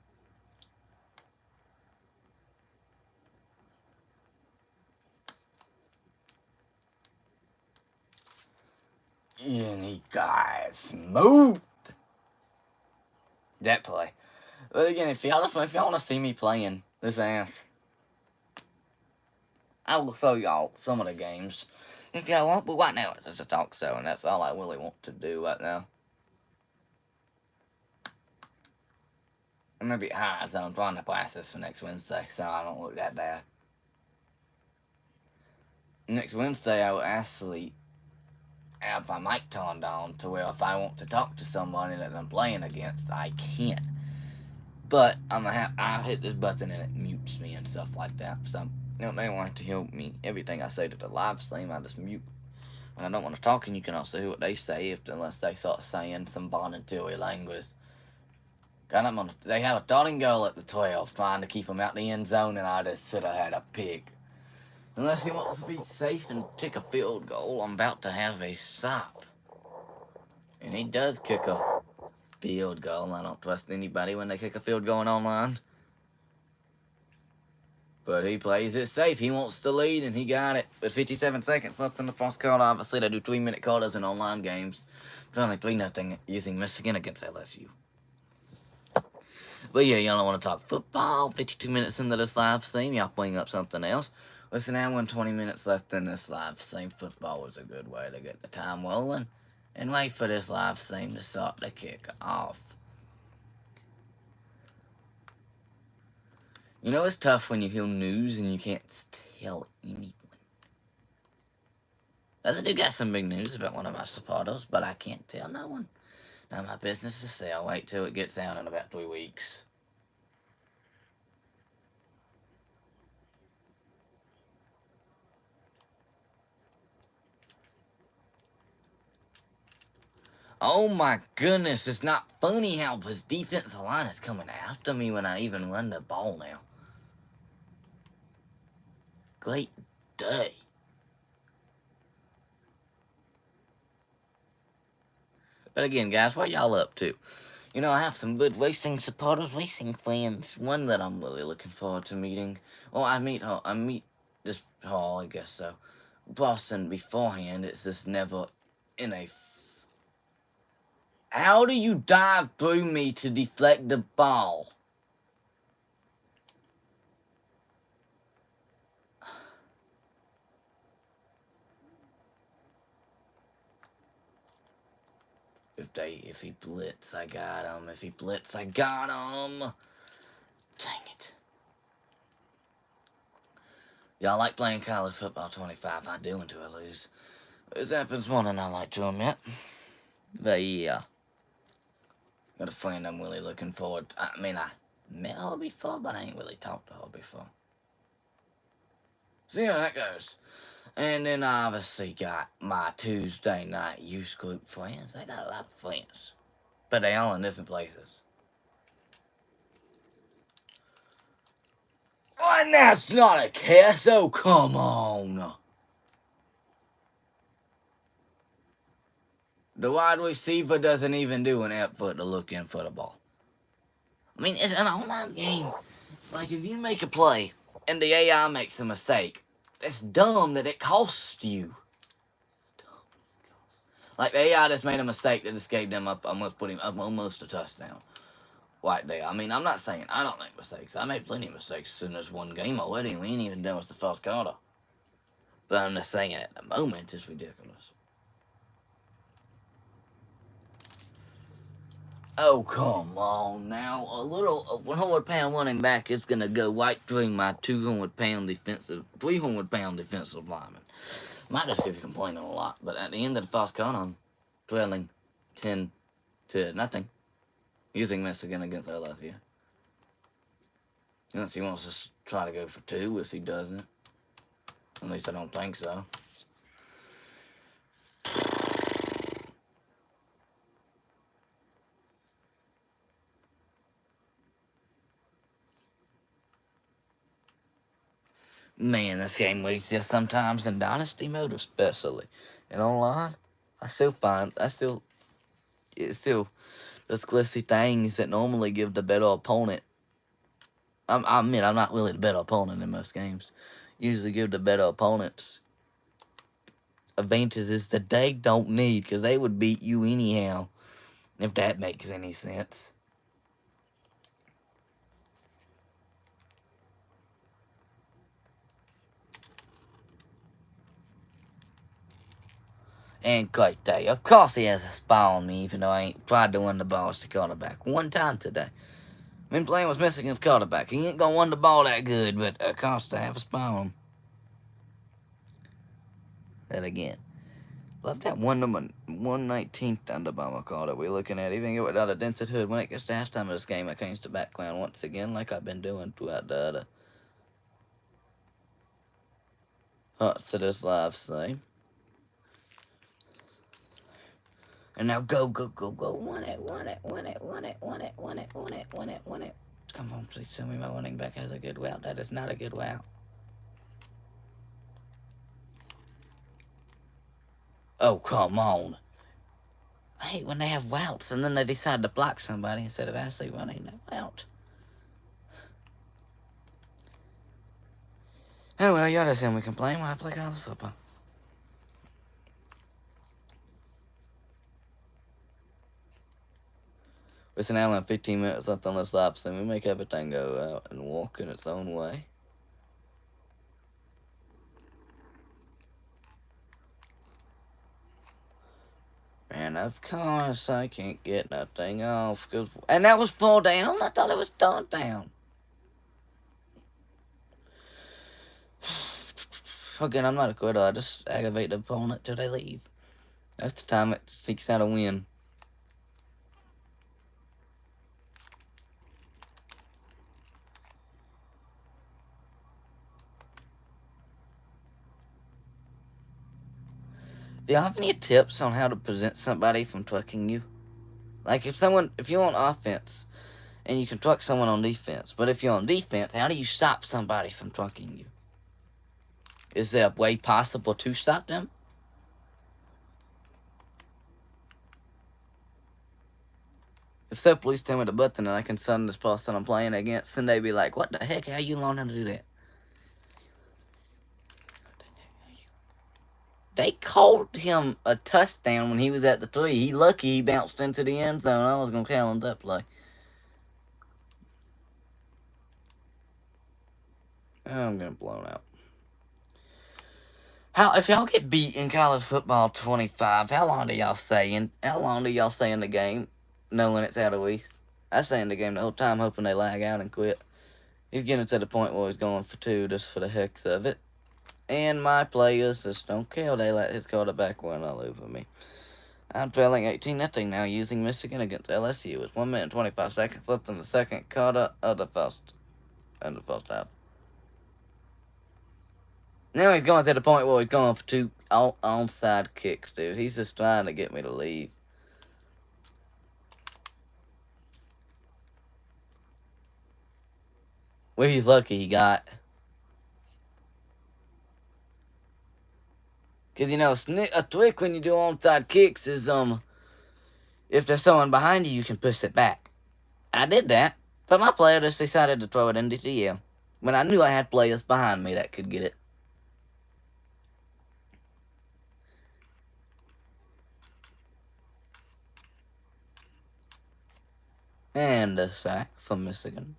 And he got smooth that play. But again, if y'all want to see me playing this ass, I will show y'all some of the games if y'all want. But right now it's a talk show, and that's all I really want to do right now. I'm gonna be high, so I'm trying to practice for next Wednesday, so I don't look that bad. Next Wednesday, I will actually have my mic turned on to where if I want to talk to somebody that I'm playing against, I can. But I'll hit this button and it mutes me and stuff like that. So they want to hear me. Everything I say to the live stream, I just mute. When I don't want to talk, and you can also hear what they say unless they start saying some voluntary language. They have a darting goal at the 12, trying to keep them out the end zone, and I just should have had a pick. Unless he wants to be safe and kick a field goal, I'm about to have a stop. And he does kick a field goal. I don't trust anybody when they kick a field goal online. But he plays it safe. He wants to lead, and he got it. With 57 seconds left in the first quarter, obviously they do 3-minute quarters in online games. It's only 3-0 using Michigan against LSU. But yeah, y'all don't want to talk football. 52 minutes into this live stream, y'all bring up something else. Listen, now when 20 minutes left in this live stream, football is a good way to get the time rolling. And wait for this live stream to start to kick off. You know it's tough when you hear news and you can't tell anyone. I do got some big news about one of my supporters, but I can't tell no one. Not my business to say. I'll wait till it gets out in about 3 weeks. Oh my goodness, it's not funny how his defensive line is coming after me when I even run the ball now. Great day. But again, guys, what y'all up to? You know, I have some good racing supporters, racing fans. One that I'm really looking forward to meeting. Well, I meet this Hall, I guess so. Boston beforehand. It's just never in a. How do you dive through me to deflect the ball? If he blitz, I got him. If he blitz, I got him. Dang it. Y'all like playing college football 25. I do until I lose. This happens more than I like to admit. But yeah. Got a friend I'm really looking forward to. I mean, I met her before, but I ain't really talked to her before. See how that goes. And then I obviously got my Tuesday night youth group friends. I got a lot of friends. But they all in different places. And that's not a kiss. Oh, come on. The wide receiver doesn't even do an effort to look in for the ball. I mean, it's an online game. Like, if you make a play and the AI makes a mistake, it's dumb that it costs you. It's dumb that it costs. Like, the AI just made a mistake that just gave them up, almost a touchdown. Right there. I mean, I'm not saying I don't make mistakes. I made plenty of mistakes in this one game already, and we ain't even done with the first quarter. But I'm just saying, at the moment, it's ridiculous. Oh, come on now. A 100-pound running back is going to go right through my 300-pound defensive lineman. Might just be complaining a lot, but at the end of the first quarter, I'm trailing 10-0. Using Michigan against LSU. Unless he wants to try to go for 2, which he doesn't. At least I don't think so. Man, this game weeks just sometimes in Dynasty mode, especially. And online, it's still those glitzy things that normally give the better opponent. I admit, I'm not really the better opponent in most games. Usually give the better opponents advantages that they don't need because they would beat you anyhow, if that makes any sense. And great day. Of course he has a spy on me, even though I ain't tried to win the ball as the quarterback one time today. Been playing with Michigan's quarterback. He ain't gonna win the ball that good, but of course I have a spy on him. That again. Love that 119th Thunderbomber call that we're looking at. Even without a Denset Hood, when it gets to halftime of this game, I change the background once again, like I've been doing throughout the other parts to this live stream. And now go. Win it. Come on, please tell me my running back has a good route. That is not a good route. Oh, come on. I hate when they have routes and then they decide to block somebody instead of actually running that route. Oh, well, y'all just hear me complain when I play college football. With an hour and 15 minutes left on this live stream, we make everything go out and walk in its own way. And of course, I can't get nothing off. And that was 4 down? I thought it was 3rd down. Again, I'm not a quitter. I just aggravate the opponent till they leave. That's the time it sneaks out a win. Do y'all have any tips on how to present somebody from trucking you? Like if you're on offense and you can truck someone on defense, but if you're on defense, how do you stop somebody from trucking you? Is there a way possible to stop them? If so, please tell me the button and I can send this person I'm playing against, and they be like, what the heck, how you learn how to do that? They called him a touchdown when he was at the 3. He lucky he bounced into the end zone. I was going to challenge that play. I'm getting blown out. If y'all get beat in college football 25, how long do y'all stay in the game knowing it's out of weeks? I stay in the game the whole time hoping they lag out and quit. He's getting to the point where he's going for 2 just for the heck of it. And my players just don't care. They let his quarterback win all over me. I'm trailing 18-0 now using Michigan against LSU with 1 minute and 25 seconds left in the second quarter of the first half. Now he's going to the point where he's going for 2 onside kicks, dude. He's just trying to get me to leave. Well, he's lucky he got. Because, a trick when you do onside kicks is, if there's someone behind you, you can push it back. I did that, but my player just decided to throw it into the air when I knew I had players behind me that could get it. And a sack from Michigan.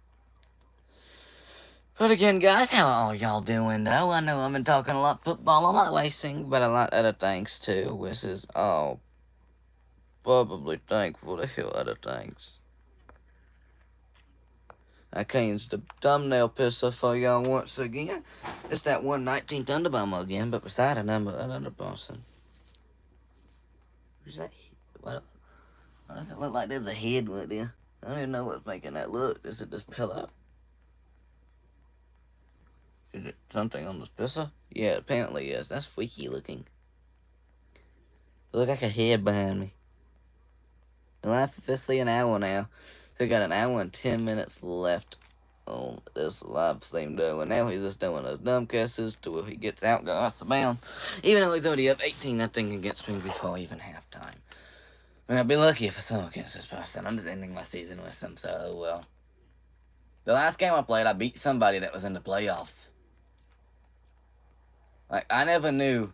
But again, guys, how are y'all doing, though? I know I've been talking a lot football on my racing, but a lot other things, too, which is all probably thankful to hear other things. I changed the thumbnail picture for y'all once again. It's that 119th Thunderbomber again, but beside another person. Who's that? What does it look like? There's a head right there. I don't even know what's making that look. Is it this pillow? Is it something on this picture? Yeah, apparently yes. That's freaky looking. It looks like a head behind me. Well, that's officially an hour now. So we got an hour and 10 minutes left on this live stream doing now. He's just doing those dumb kisses till he gets out, goes the bound. Even though he's already up 18-0 against me before even halftime. I mean, I'd be lucky if I saw against this person. I'm just ending my season with him, so oh well. The last game I played, I beat somebody that was in the playoffs. Like, I never knew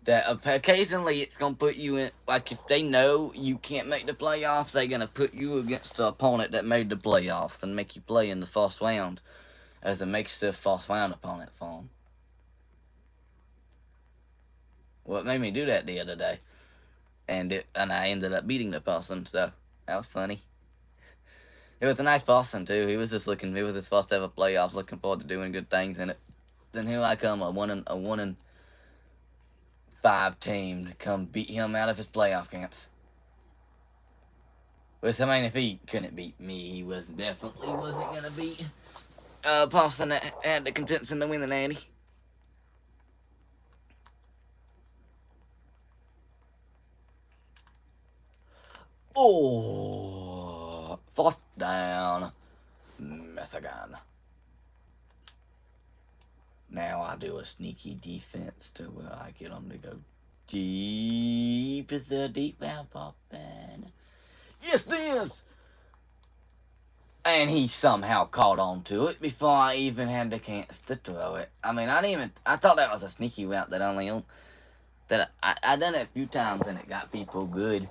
that occasionally it's going to put you in, like, if they know you can't make the playoffs, they're going to put you against the opponent that made the playoffs and make you play in the first round as a makeshift first round opponent for them. Well, it made me do that the other day. And I ended up beating the person, so that was funny. It was a nice person, too. He was his first ever playoffs, looking forward to doing good things in it. Then here I come, a 1-5 team to come beat him out of his playoff chance. Which, I mean, if he couldn't beat me, he definitely wasn't going to beat person that had the contention to win the natty. Oh, first down, Michigan. Now I do a sneaky defense to where I get them to go deep. Is there deep out popping? Yes, this. And he somehow caught on to it before I even had the chance to throw it. I mean, I thought that was a sneaky route that I done it a few times and it got people good.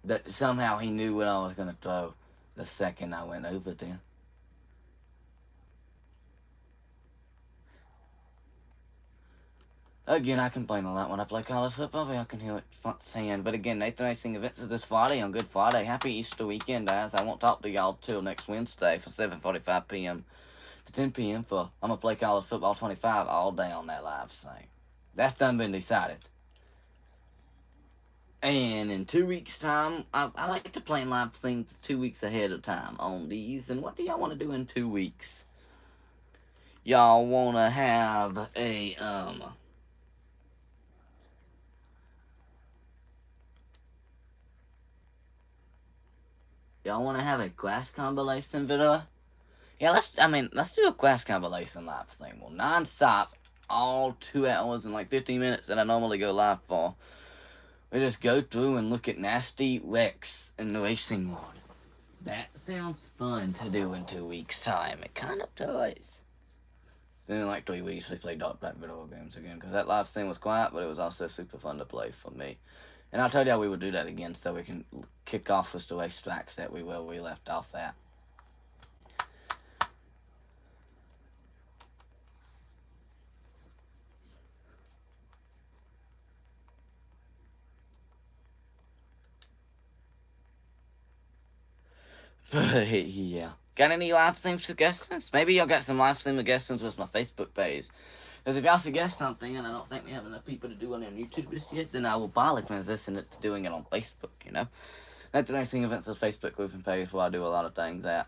That somehow he knew what I was going to throw the second I went over there. Again, I complain a lot when I play college football, but I can hear it firsthand. But again, Nathan Racing Events is this Friday on Good Friday. Happy Easter weekend, guys. I won't talk to y'all till next Wednesday from 7:45 p.m. to 10 p.m. I'm going to play college football 25 all day on that live stream. That's done been decided. And in 2 weeks' time, I like to plan live streams 2 weeks ahead of time on these. And what do y'all want to do in 2 weeks? Y'all want to have a, y'all want to have a quest combination video? Yeah, let's do a quest combination live stream. Well, non-stop, all 2 hours and like 15 minutes that I normally go live for. We just go through and look at nasty wrecks in the racing world. That sounds fun to do in 2 weeks' time. It kind of does. Then in like 3 weeks, we play Dark Black video games again. Because that live stream was quiet, but it was also super fun to play for me. And I told y'all we would do that again so we can kick off with the racetracks that we left off at. But yeah. Got any live stream suggestions? Maybe y'all got some live stream suggestions with my Facebook page. Because if y'all suggest something and I don't think we have enough people to do it on YouTube just yet, then I will probably transition it to doing it on Facebook, you know? That's the next thing events is Facebook group and page where I do a lot of things at.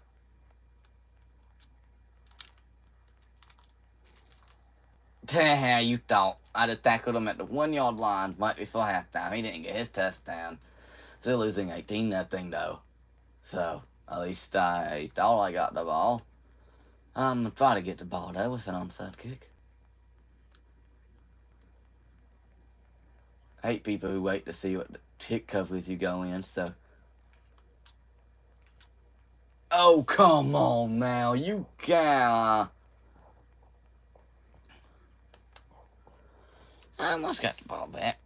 You thought I'd have tackled him at the 1 yard line right before halftime. He didn't get his touchdown. Still losing 18-0 though. So, at least I thought I got the ball. I'm trying to get the ball though with an onside kick. I hate people who wait to see what kick coverage you go in, so. Oh, come on now. You can't. I almost got the ball back.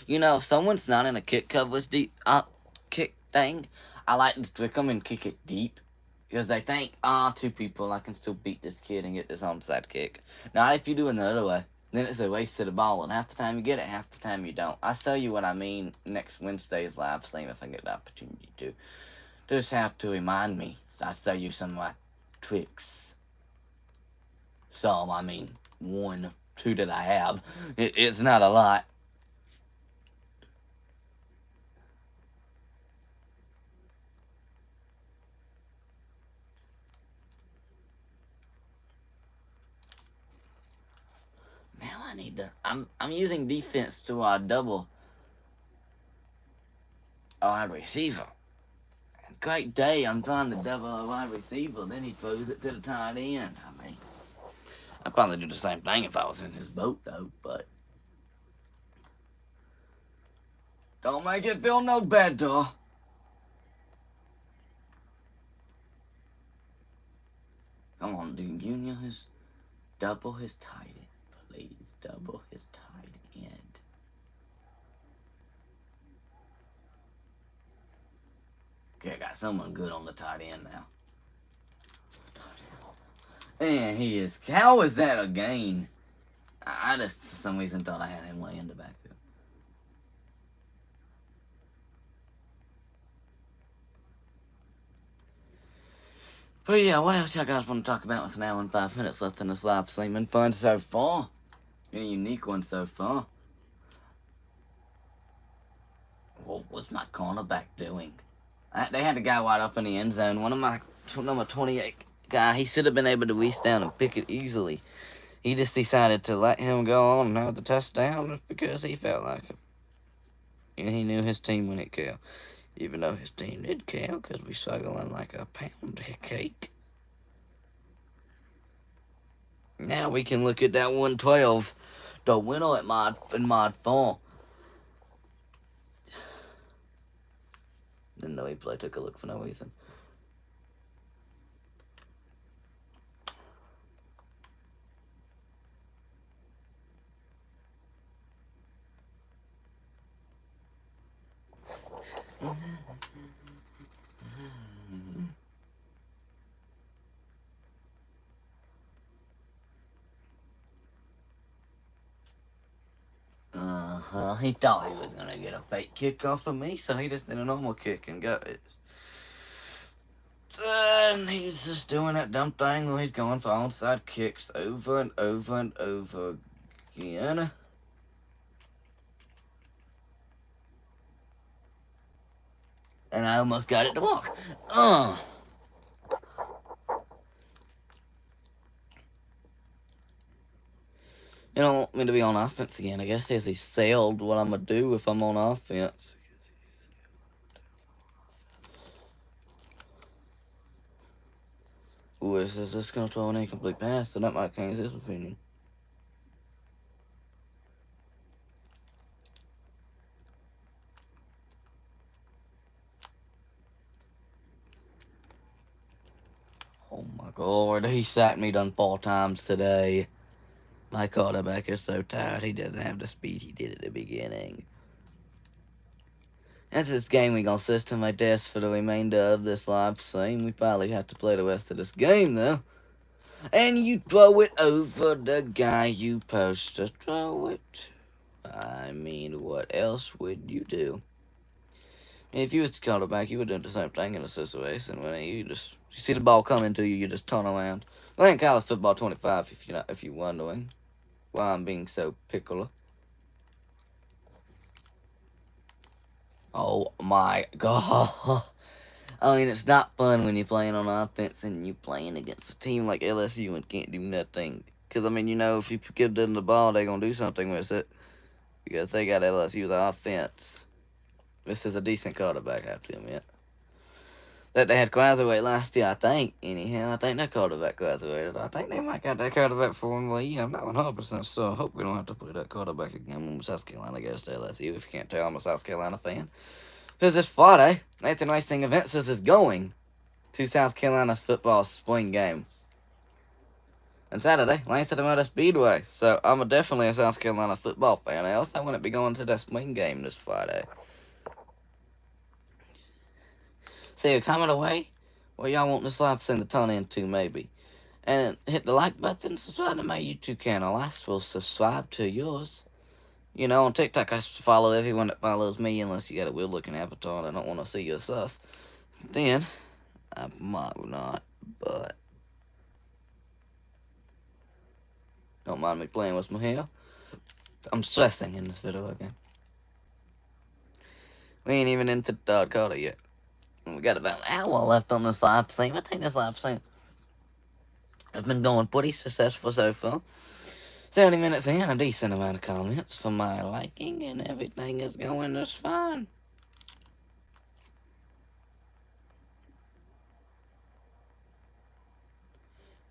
You know, if someone's not in a kick coverage kick thing, I like to trick them and kick it deep. Because they think, 2 people, I can still beat this kid and get this onside kick. Not if you do it the other way. Then it's a waste of the ball, and half the time you get it, half the time you don't. I'll tell you what I mean next Wednesday's live stream if I get the opportunity to. Just have to remind me, so I'll tell you some of my tricks. Some, I mean, 1, 2 that I have. It's not a lot. need to. I'm using defense to double a wide receiver. Great day, I'm trying to double a wide receiver, then he throws it to the tight end. I mean, I'd probably do the same thing if I was in his boat, though, but don't make it feel no better. Come on, dude, Junior, double his tight end. Please, double his tight end. Okay, I got someone good on the tight end now. And he is. How is that a gain? I just, for some reason, thought I had him way in the backfield. But yeah, what else y'all guys want to talk about? It's an hour and 5 minutes left in this live stream. Been fun so far. Been a unique one so far. What was my cornerback doing? They had a guy wide up in the end zone. One of my number 28 guy, he should have been able to reach down and pick it easily. He just decided to let him go on and have the touchdown just because he felt like it. And he knew his team wouldn't count. Even though his team did count because we struggling like a pound of cake. Now we can look at that 112. The winner in mod 4. Didn't know he played. Took a look for no reason. He thought he was gonna get a fake kick off of me, so he just did a normal kick and got it. And he's just doing that dumb thing where he's going for onside kicks over and over and over again. And I almost got it to walk. You don't want me to be on offense again. I guess he sailed what I'm going to do if I'm on offense. Ooh, is this going to throw an incomplete pass? So that might change his opinion. Oh my God, he sacked me done 4 times today. My quarterback is so tired, he doesn't have the speed he did at the beginning. That's this game we gonna sit to my desk for the remainder of this live stream. We probably have to play the rest of this game though. And you throw it over the guy you supposed to throw it. I mean, what else would you do? And if you was the quarterback, you would do the same thing in a situation when you see the ball coming to you, you just turn around. Playing college football 25, if you're wondering why I'm being so pickle. Oh my God. I mean, it's not fun when you're playing on offense and you're playing against a team like LSU and can't do nothing. Because, I mean, if you give them the ball, they're going to do something with it. Because they got LSU's offense. This is a decent quarterback, I have to admit. That they had graduated last year, I think. Anyhow, I think that quarterback graduated. I think they might got that quarterback for him. Well, yeah, I'm not 100% sure. I hope we don't have to play that quarterback again when South Carolina goes to LSU. If you can't tell, I'm a South Carolina fan. Because this Friday, Nathan Racing Events is going to South Carolina's football spring game. And Saturday, Lansing Motor Speedway. So I'm definitely a South Carolina football fan. Else I wouldn't be going to that spring game this Friday. So you comment away what y'all want this live stream to turn into, maybe. And hit the like button, subscribe to my YouTube channel. I will subscribe to yours. On TikTok, I follow everyone that follows me, unless you got a weird-looking avatar and I don't want to see your stuff. Then, I might not, but don't mind me playing with my hair. I'm stressing in this video again. We ain't even into the third quarter yet. We got about an hour left on this live stream. I think this live stream has been going pretty successful so far. 30 minutes in, a decent amount of comments for my liking, and everything is going just fine.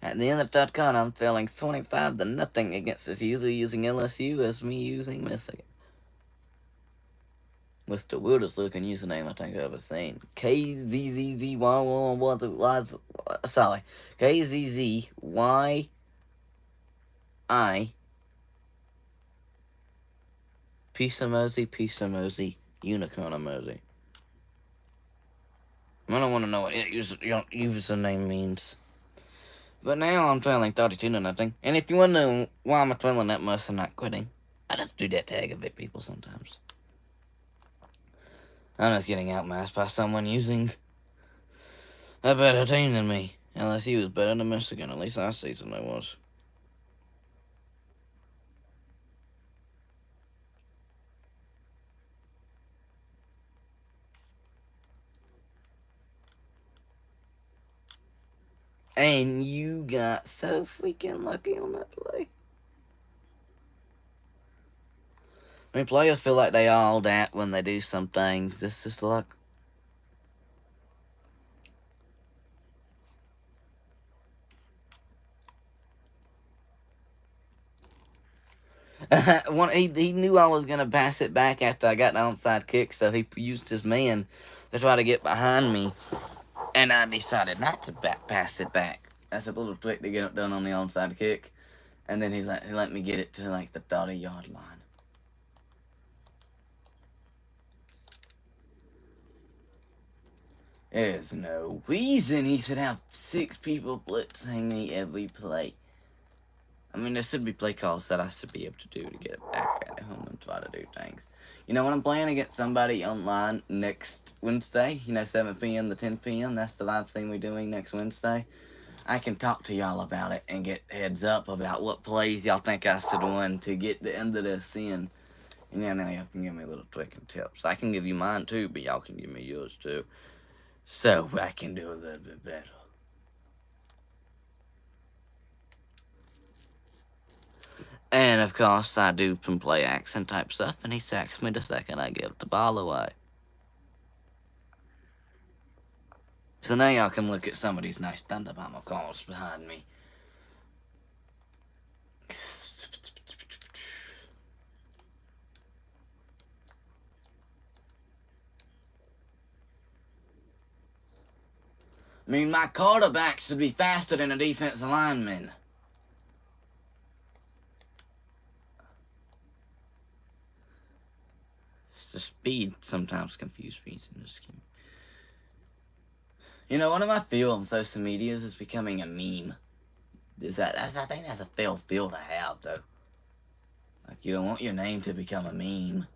At the end of that cut, I'm feeling 25-0 against this user using LSU as me using Michigan. What's the weirdest looking username I think I've ever seen? KZZZY, sorry, KZZYI Peace emoji, unicorn emoji. I don't want to know what username means. But now I'm trailing 32-0. And if you want to know why I'm trailing that much, I'm not quitting. I just do that to aggravate people sometimes. I'm just getting outmassed by someone using a better team than me. LSU was better than Michigan, at least last season I was. And you got so freaking lucky on that play. I mean, players feel like they all that when they do some things. This is luck. He knew I was going to pass it back after I got the onside kick, so he used his man to try to get behind me. And I decided not to pass it back. That's a little trick to get it done on the onside kick. And then he let me get it to like the 30-yard line. There's no reason he should have 6 people blitzing me every play. I mean, there should be play calls that I should be able to do to get it back at home and try to do things. You know, when I'm playing against somebody online next Wednesday, 7 p.m. to 10 p.m., that's the live thing we're doing next Wednesday, I can talk to y'all about it and get heads up about what plays y'all think I should run to get the end of this in. And now y'all can give me a little trick and tips. I can give you mine too, but y'all can give me yours too. So I can do a little bit better. And of course, I do some play action type stuff, and he sacks me the second I give the ball away. So now y'all can look at some of these nice Thunderbomber calls behind me. I mean, my quarterback should be faster than a defensive lineman. The speed sometimes confuses me in this game. One of my feels on social medias is becoming a meme. I think that's a fair feel to have, though. Like, you don't want your name to become a meme.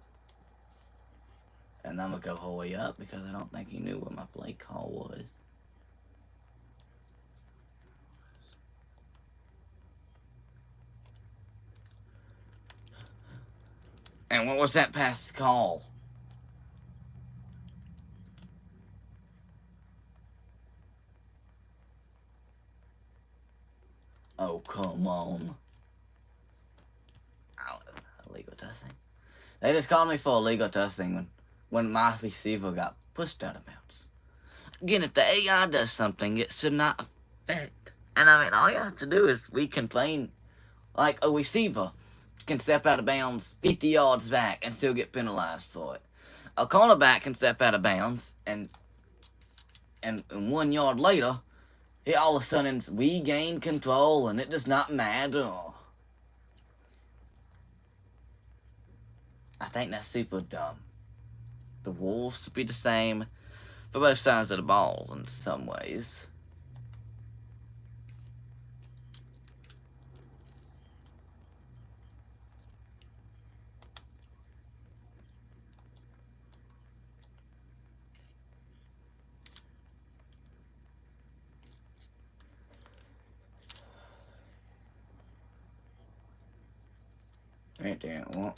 And I'm going to go whole way up because I don't think he knew what my play call was. And what was that pass call? Oh, come on. Illegal testing. They just called me for illegal testing when my receiver got pushed out of bounds. Again, if the AI does something, it should not affect. And I mean, all you have to do is we complain. Like a receiver can step out of bounds 50 yards back and still get penalized for it. A cornerback can step out of bounds and 1 yard later, he all of a sudden regained control and it does not matter. I think that's super dumb. The rules should be the same for both sides of the balls in some ways. Right there. Well,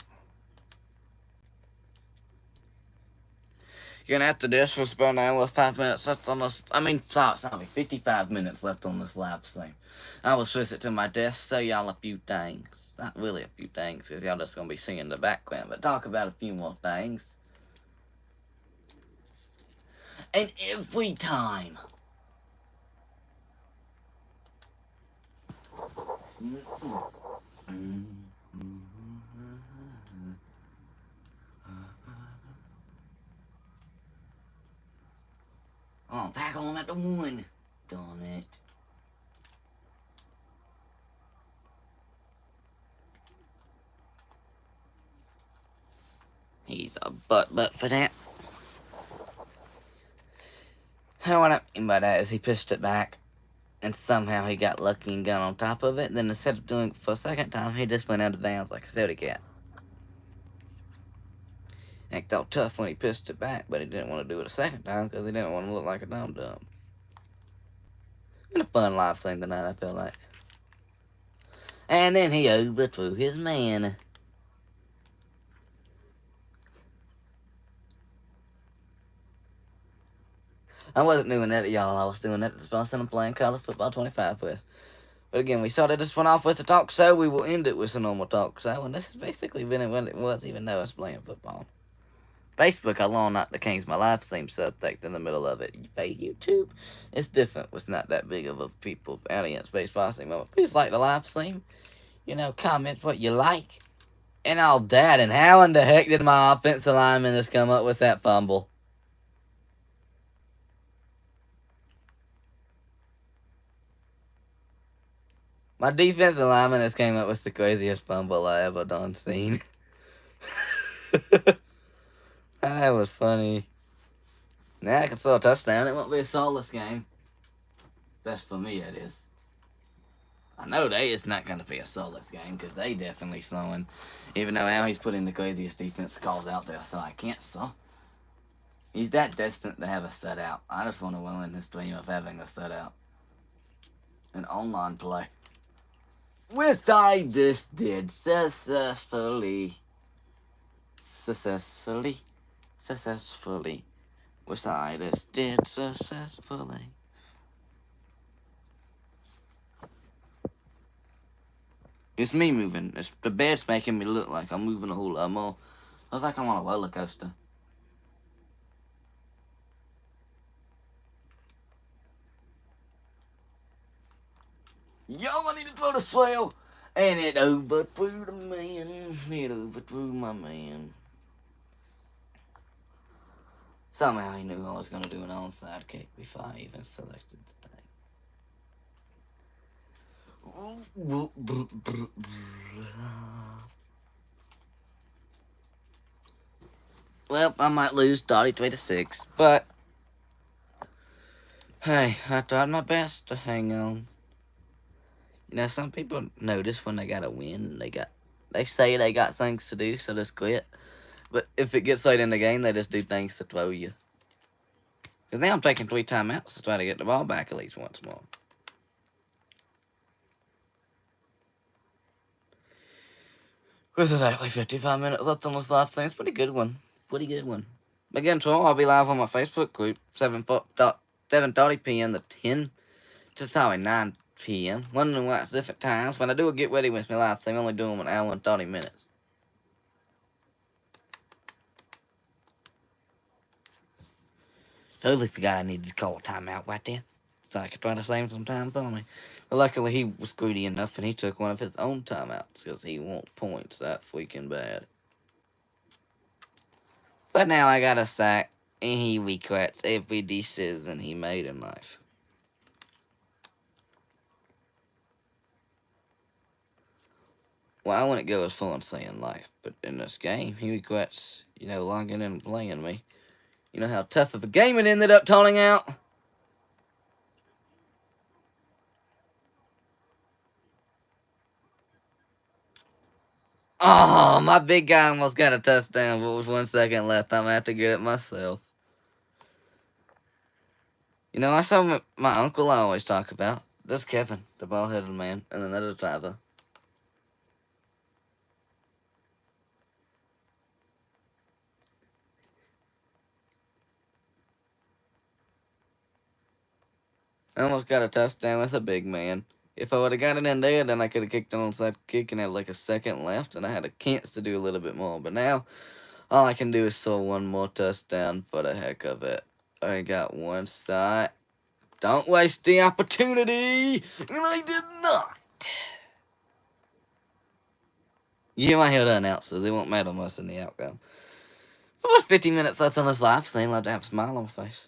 You're gonna have to do this for about an hour, 5 minutes left on this. I mean, sorry, 55 minutes left on this live stream. I will switch it to my desk, show y'all a few things. Not really a few things, because y'all just gonna be singing in the background, but talk about a few more things. And every time. Oh, tackle him at the one. Darn it. He's a butt for that. What I mean by that is he pitched it back, and somehow he got lucky and got on top of it. Then instead of doing it for a second time, he just went out of bounds like a soda cat. Act all tough when he pitched it back, but he didn't want to do it a second time because he didn't want to look like a dum-dum. And a fun live thing tonight, I feel like. And then he overthrew his man. I wasn't doing that to y'all. I was doing that to the person I'm playing college football 25 with. But again, we started this one off with a talk show. We will end it with a normal talk show. And this has basically been when it was, even though I was playing football. Facebook, how long not to change my live stream subtext in the middle of it. YouTube, it's different. It's not that big of a people audience-based policy moment. Please like the live stream. You know, comment what you like. And all that. And how in the heck did my offensive lineman just come up with that fumble? My defensive lineman has came up with the craziest fumble I ever done seen. That was funny. Now I can throw a touchdown. It won't be a soulless game. Best for me, it is. I know it's not going to be a soulless game because they definitely sewing. Even though now he's putting the craziest defense calls out there, so I can't sew. He's that destined to have a shutout. I just want to win this dream of having a shutout. An online play. Which I just did successfully. Which I just did successfully. It's me moving. It's the bed's making me look like I'm moving a whole lot more. Looks like I'm on a roller coaster. Yo, I need to throw the swell. And it overthrew the man. It overthrew my man. Somehow he knew I was going to do an onside kick before I even selected the thing. Well, I might lose 33-6, but hey, I tried my best to hang on. You know, some people notice when they got a win, they say they got things to do, so just quit. But if it gets late in the game, they just do things to throw you. Because now I'm taking 3 timeouts to try to get the ball back at least once more. This is actually 55 minutes left on this live stream. It's a pretty good one. Again, tomorrow I'll be live on my Facebook group, 7:30 p.m. to 9 p.m. Wondering why it's different times. When I do a get ready with me live stream, I'm only doing 1 hour and 30 minutes. Totally forgot I needed to call a timeout right there, so I could try to save some time for me. But luckily he was greedy enough and he took one of his own timeouts because he wants points that freaking bad. But now I got a sack and he regrets every decision he made in life. Well, I wouldn't go as far as saying life, but in this game, he regrets, logging in and playing me. You know how tough of a game it ended up turning out? Oh, my big guy almost got a touchdown, but with 1 second left, I'm going to have to get it myself. I saw my uncle I always talk about. That's Kevin, the bald-headed man, and another driver. I almost got a touchdown with a big man. If I would have got it in there, then I could have kicked an onside kick and had like a second left, and I had a chance to do a little bit more. But now, all I can do is throw one more touchdown for the heck of it. I got one side. Don't waste the opportunity! And I did not! You might hear the announcers. It won't matter much in the outcome. For about 50 minutes left on this live stream, I'd love to have a smile on my face.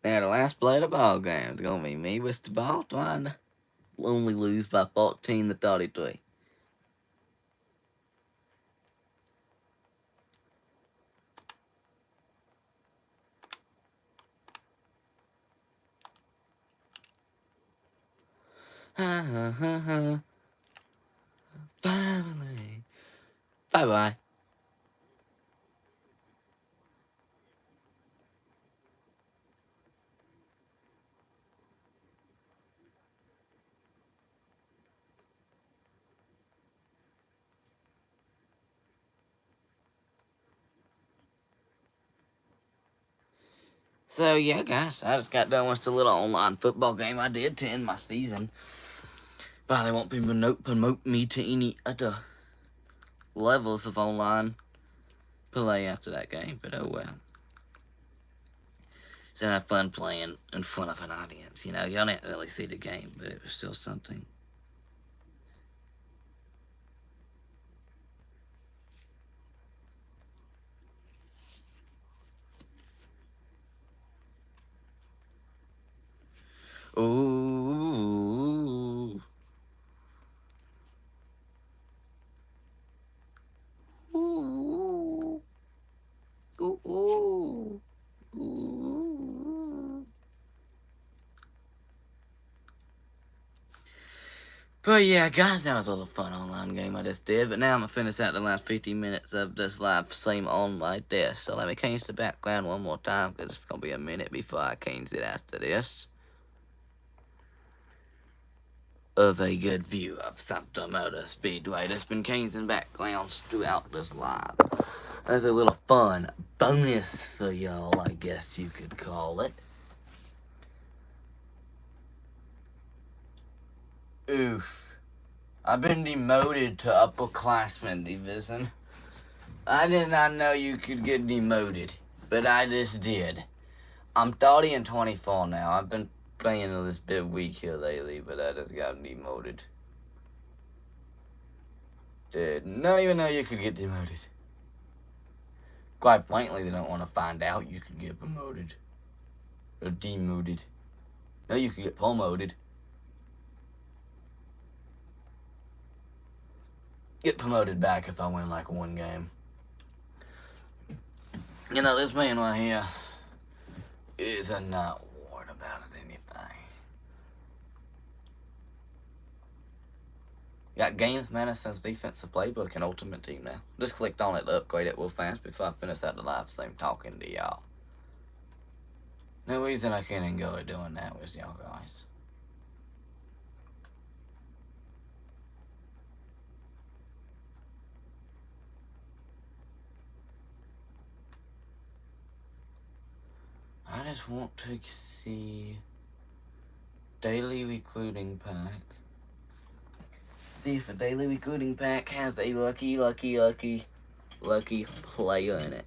Now, the last play of the ball game is going to be me with the ball trying to only lose by 14 to 33. Ha ha ha ha. Finally. Bye-bye. So, yeah, guys, I just got done with the little online football game I did to end my season. But they won't promote me to any other levels of online play after that game, but oh well. So I had fun playing in front of an audience. You know, y'all didn't really see the game, but it was still something. Ooh. Ooh. Ooh. Ooh. Ooh. But yeah, guys, that was a little fun online game I just did. But now I'm going to finish out the last 15 minutes of this live stream on my desk. So let me change the background one more time, because it's going to be a minute before I change it after this. Of a good view of Santa Motor Speedway that's been changing backgrounds throughout this live. That's a little fun bonus for y'all, I guess you could call it. Oof. I've been demoted to upperclassman division. I did not know you could get demoted, but I just did. I'm 30 and 24 now. I've been playing a little bit weak here lately, but I just got demoted. Did not even know you could get demoted. Quite frankly, they don't want to find out you could get promoted. Or demoted. No, you could get promoted. Get promoted back if I win like one game. You know, this man right here is a not worried about it anything. Got Gaines Madison's defensive playbook and Ultimate Team now. Just clicked on it to upgrade it real fast before I finish out the live stream talking to y'all. No reason I can't enjoy doing that with y'all guys. I just want to see daily recruiting pack. See if a daily recruiting pack has a lucky player in it.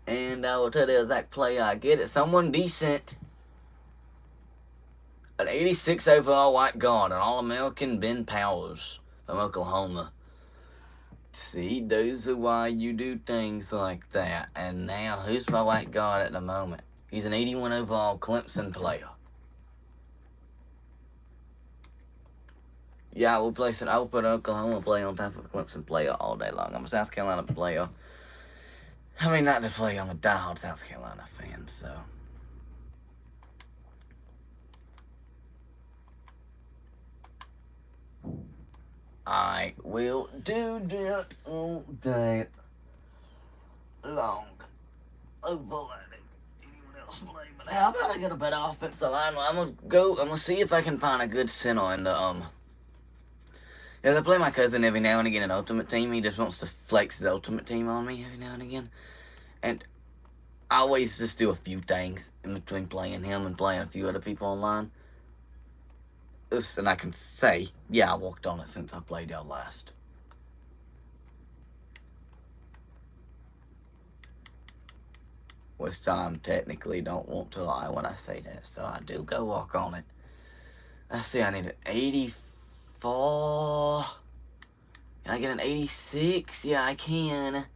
And I will tell you the exact player I get. It's someone decent. An 86 overall white guard, an All-American Ben Powers from Oklahoma. See, those are why you do things like that. And now, who's my white guard at the moment? He's an 81 overall Clemson player. Yeah, I will put an Oklahoma player on top of a Clemson player all day long. I'm a South Carolina player. I mean, not to play, I'm a diehard South Carolina fan, so. I will do that all day long. Over letting anyone else play. But how about I get a better offensive line? I'm gonna see if I can find a good center in the Because I play my cousin every now and again in Ultimate Team. He just wants to flex his Ultimate Team on me every now and again. And I always just do a few things in between playing him and playing a few other people online. And I can say, yeah, I worked on it since I played y'all last. Which I technically don't want to lie when I say that, so I do go work on it. Let's see, I need an 84. Can I get an 86? Yeah, I can.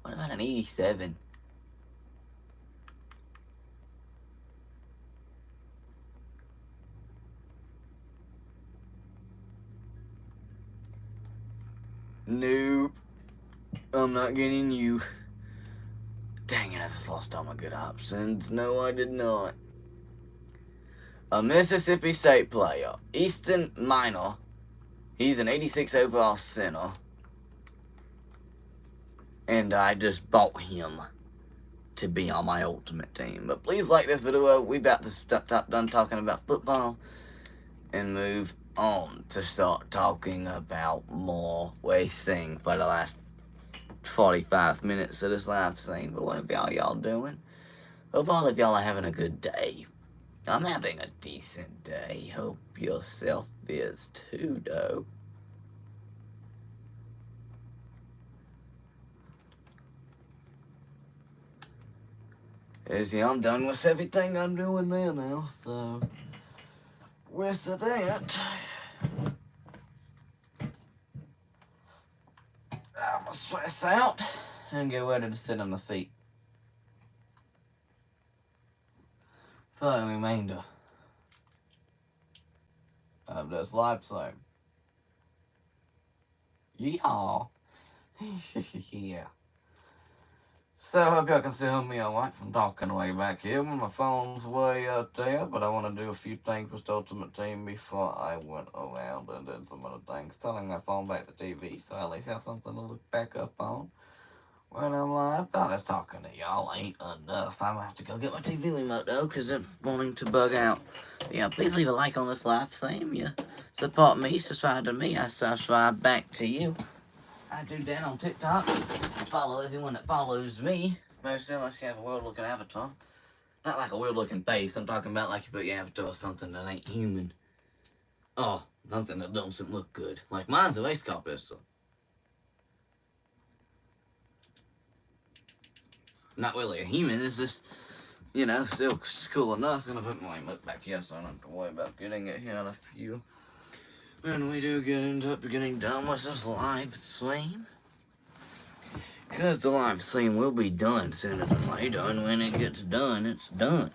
What about an 87? Nope. I'm not getting you. Dang it, I just lost all my good options. No, I did not. A Mississippi State player, Easton Minor. He's an 86 overall center. And I just bought him to be on my Ultimate Team. But please like this video. We about to stop done talking about football and move on to start talking about more racing for the last 45 minutes of this live stream. But what have y'all doing? Hope all of y'all are having a good day. I'm having a decent day. Hope yourself is too, though. Yeah, I'm done with everything I'm doing there now, so rest of that, I'm gonna stress out and get ready to sit on the seat for the remainder of this live stream. Yeehaw! Yeah. So, I hope y'all can still hear me alright from talking way back here. My phone's way up there, but I want to do a few things with the Ultimate Team before I went around and did some other things. Turning my phone back to TV, so I at least have something to look back up on when I'm live. Thought I was talking to y'all ain't enough. I'm gonna have to go get my TV remote, though, because it's wanting to bug out. But yeah, please leave a like on this live stream. You support me, subscribe to me, I subscribe back to you. I do that on TikTok. Follow everyone that follows me. Mostly unless you have a weird-looking avatar. Not like a weird-looking face. I'm talking about like you put your avatar or something that ain't human. Oh, something that doesn't look good. Like mine's a race car pistol. Not really a human. It's just, you know, still cool enough. I'm gonna put my remote back here so I don't have to worry about getting it here in a few. When we do end up getting done with this live stream. Because the live stream will be done sooner than later, and when it gets done, it's done.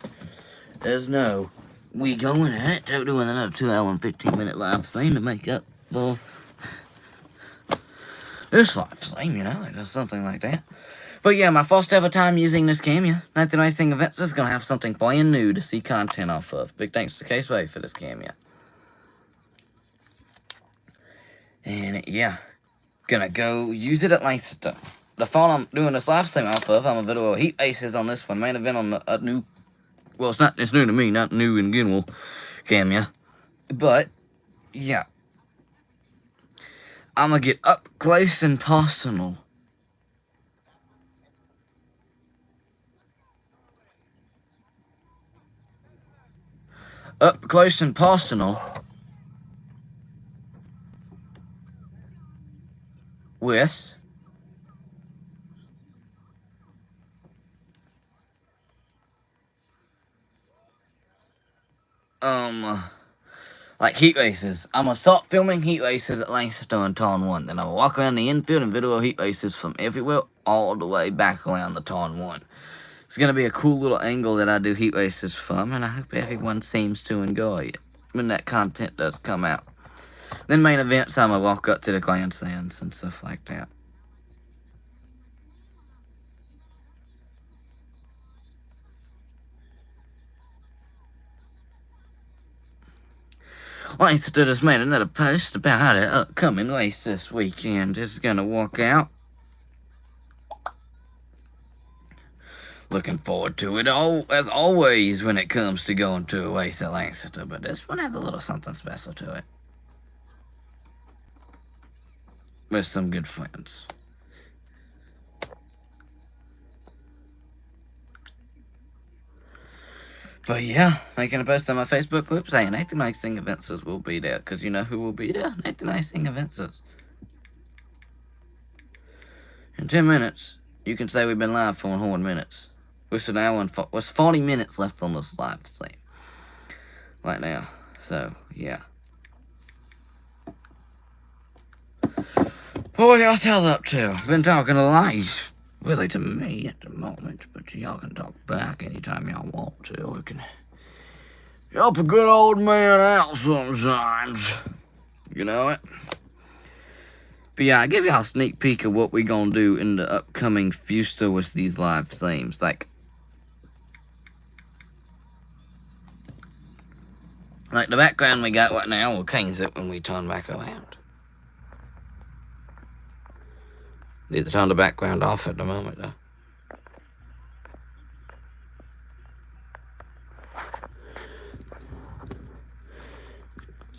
There's no, we going at it, doing another 2 hour and 15 minute live stream to make up for this live stream, you know, like just something like that. But yeah, my first ever time using this camera. Not the nice thing events is going to have something brand new to see content off of. Big thanks to Caseway for this camera. And yeah, gonna go use it at Lancaster. The phone I'm doing this live stream off of, I'm a video of Heat Races on this one. Main event on a new, well, it's new to me, not new in general camera. But, yeah. I'm gonna get up close and personal. Up close and personal. With like heat races. I'm gonna start filming heat races at Lancaster and Tarn 1. Then I'm gonna walk around the infield and video heat races from everywhere all the way back around the Tarn 1. It's gonna be a cool little angle that I do heat races from, and I hope everyone seems to enjoy it when that content does come out. Then main events, I'm gonna walk up to the grandstands and stuff like that. Lancaster just made another post about an upcoming race this weekend. It's gonna walk out. Looking forward to it all, as always, when it comes to going to a race at Lancaster. But this one has a little something special to it. with some good friends. But yeah, making a post on my Facebook group saying Nathan Icing Events will be there. Because you know who will be there? Nathan Icing Events. In 10 minutes, you can say we've been live for 100 minutes. We're now on, there's 40 minutes left on this live stream. Right now. So, yeah. What y'all tell up to? Been talking a lot, really to me at the moment, but y'all can talk back anytime y'all want to. We can help a good old man out sometimes. You know it? But yeah, I give y'all a sneak peek of what we gonna do in the upcoming future with these live streams. Like the background we got right now, we'll change it when we turn back around. Need to turn the background off at the moment, though.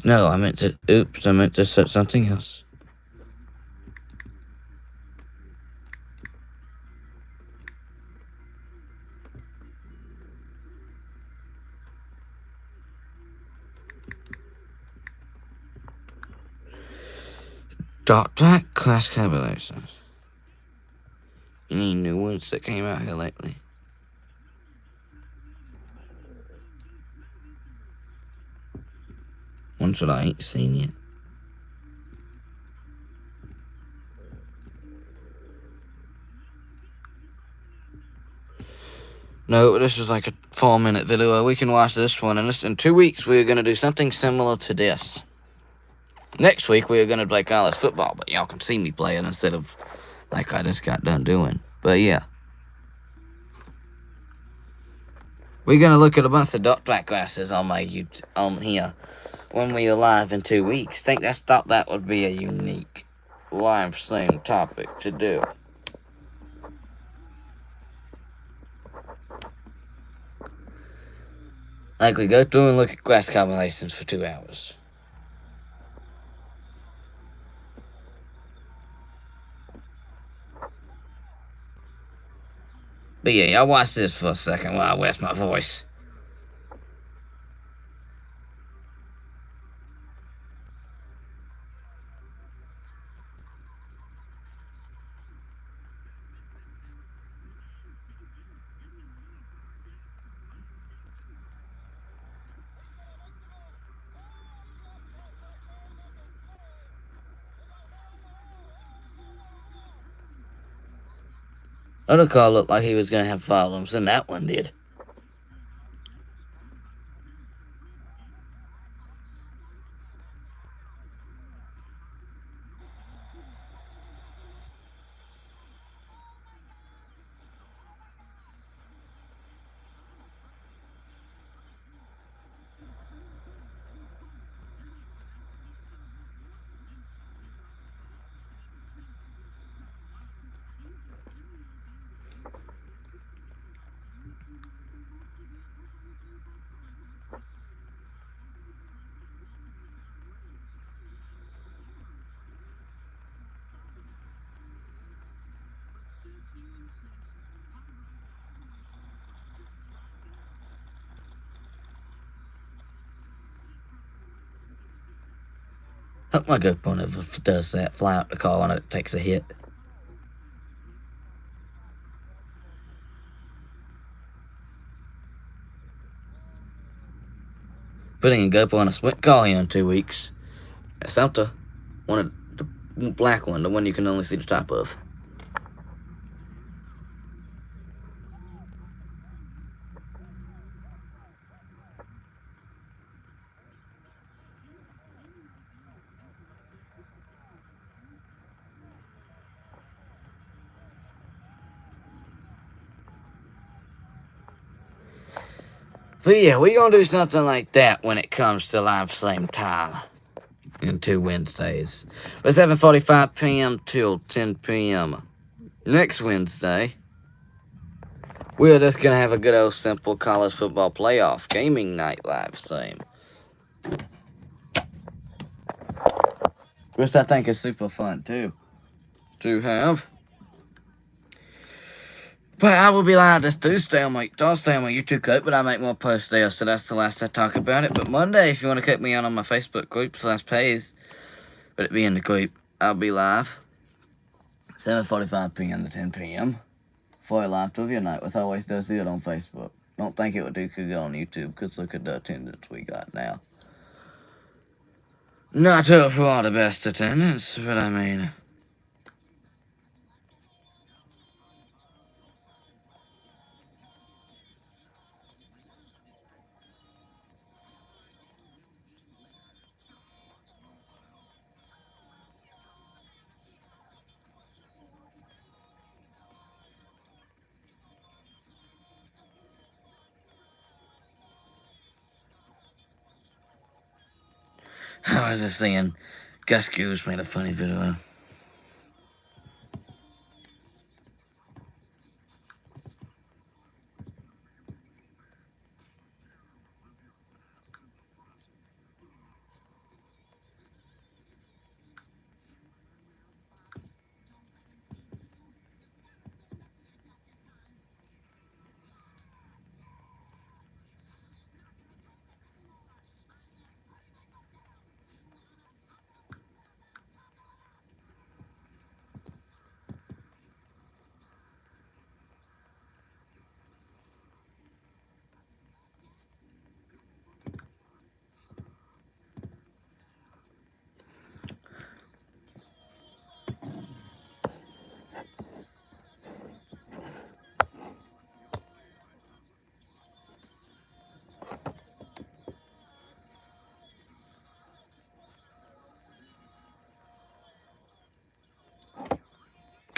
No, I meant to set something else. Dot track class combinations. Any new ones that came out here lately? Ones that I ain't seen yet. No, this is like a 4-minute video. We can watch this one. And in 2 weeks, we're going to do something similar to this. Next week, we're going to play college football. But y'all can see me playing instead of like I just got done doing. But yeah. We're going to look at a bunch of dot track classes on my YouTube, on here when we are live in 2 weeks. Thought that would be a unique live stream topic to do. Like we go through and look at class combinations for 2 hours. But yeah, y'all watch this for a second while I rest my voice. Other car looked like he was going to have problems, and that one did. Hope my GoPro never does that, fly out the car when it takes a hit. Putting a GoPro on a sprint car here in 2 weeks. That's something. One of the black one, the one you can only see the top of. But yeah, we're going to do something like that when it comes to live same time. In 2 Wednesdays. But 7:45 p.m. till 10 p.m. Next Wednesday, we're just going to have a good old simple college football playoff gaming night live stream. which I think is super fun too to have. But I will be live this Tuesday on my YouTube group, but I make more posts there, so that's the last I talk about it. But Monday, if you want to check me out on my Facebook group /page, but it be in the group, I'll be live 7:45 p.m. to 10 p.m. for a live trivia night, with Always Does It on Facebook. Don't think it would do good on YouTube, because look at the attendance we got now. Not sure for all the best attendance, but I mean... I was just saying, Gus Goose made a funny video.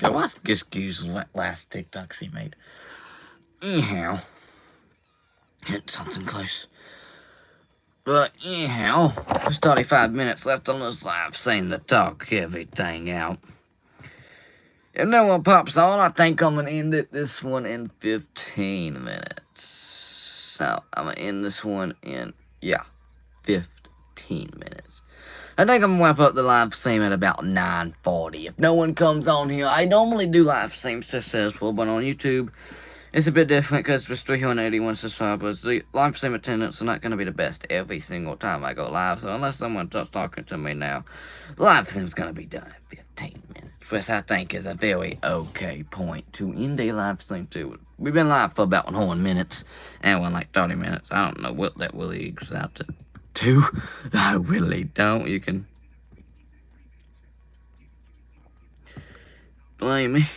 Okay, what's Gus Goose's last TikToks he made? Anyhow, hit something close. But anyhow, there's 35 minutes left on this live scene to talk everything out. If no one pops on, I think I'm gonna end this one in 15 minutes. So I'm gonna end this one in 15 minutes. I think I'm gonna wrap up the live stream at about 9:40. If no one comes on here, I normally do live streams successful, but on YouTube, it's a bit different because there's 381 subscribers. The live stream attendance are not going to be the best every single time I go live, so unless someone starts talking to me now, the live stream's going to be done in 15 minutes, which I think is a very okay point to end a live stream too. We've been live for about 1 minute, and we're like 30 minutes. I don't know what that really equals out to. I really don't. You can blame me.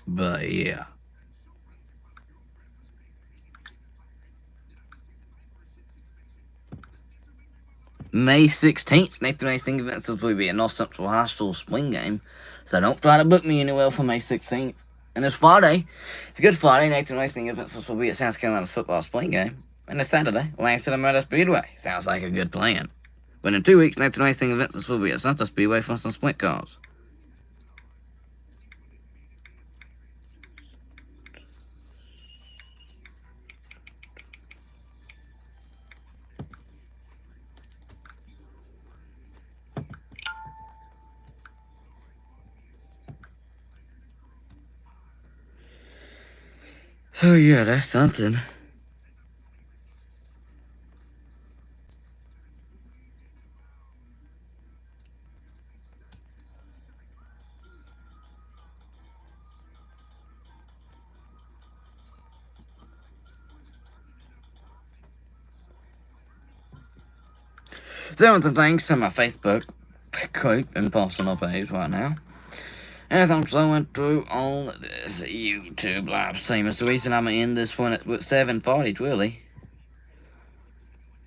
But yeah. May 16th, Nathan Racing Events will be a North Central High School spring game. So don't try to book me anywhere for May 16th. And it's Friday. It's a good Friday. Nathan Racing Events will be at South Carolina's football spring game. And it's Saturday, Langston Motor Speedway. Sounds like a good plan. But in 2 weeks, Nathan Racing Events will be at Santa Speedway for some sprint cars. So yeah, that's something. Doing some things to my Facebook group and personal page right now. As I'm going through on this YouTube live stream, it's the reason I'm going to end this one at 7:40, really.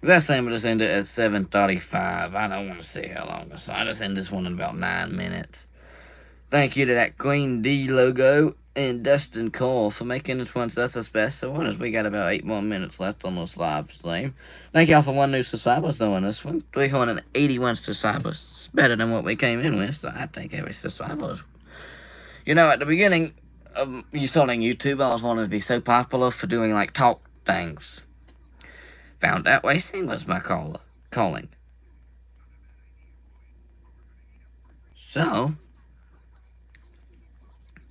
That same, but just end it at 7:35. I don't want to see how long this is. I just end this one in about 9 minutes. Thank you to that Queen D logo and Dustin Cole for making this one such a special one, as we got about 8 more minutes left on this live stream. Thank y'all for 1 new subscribers doing this one. 381 subscribers. It's better than what we came in with, so I think every subscriber is. You know, at the beginning of you starting YouTube, I was wanting to be so popular for doing, like, talk things. Found out racing was my caller. calling. So,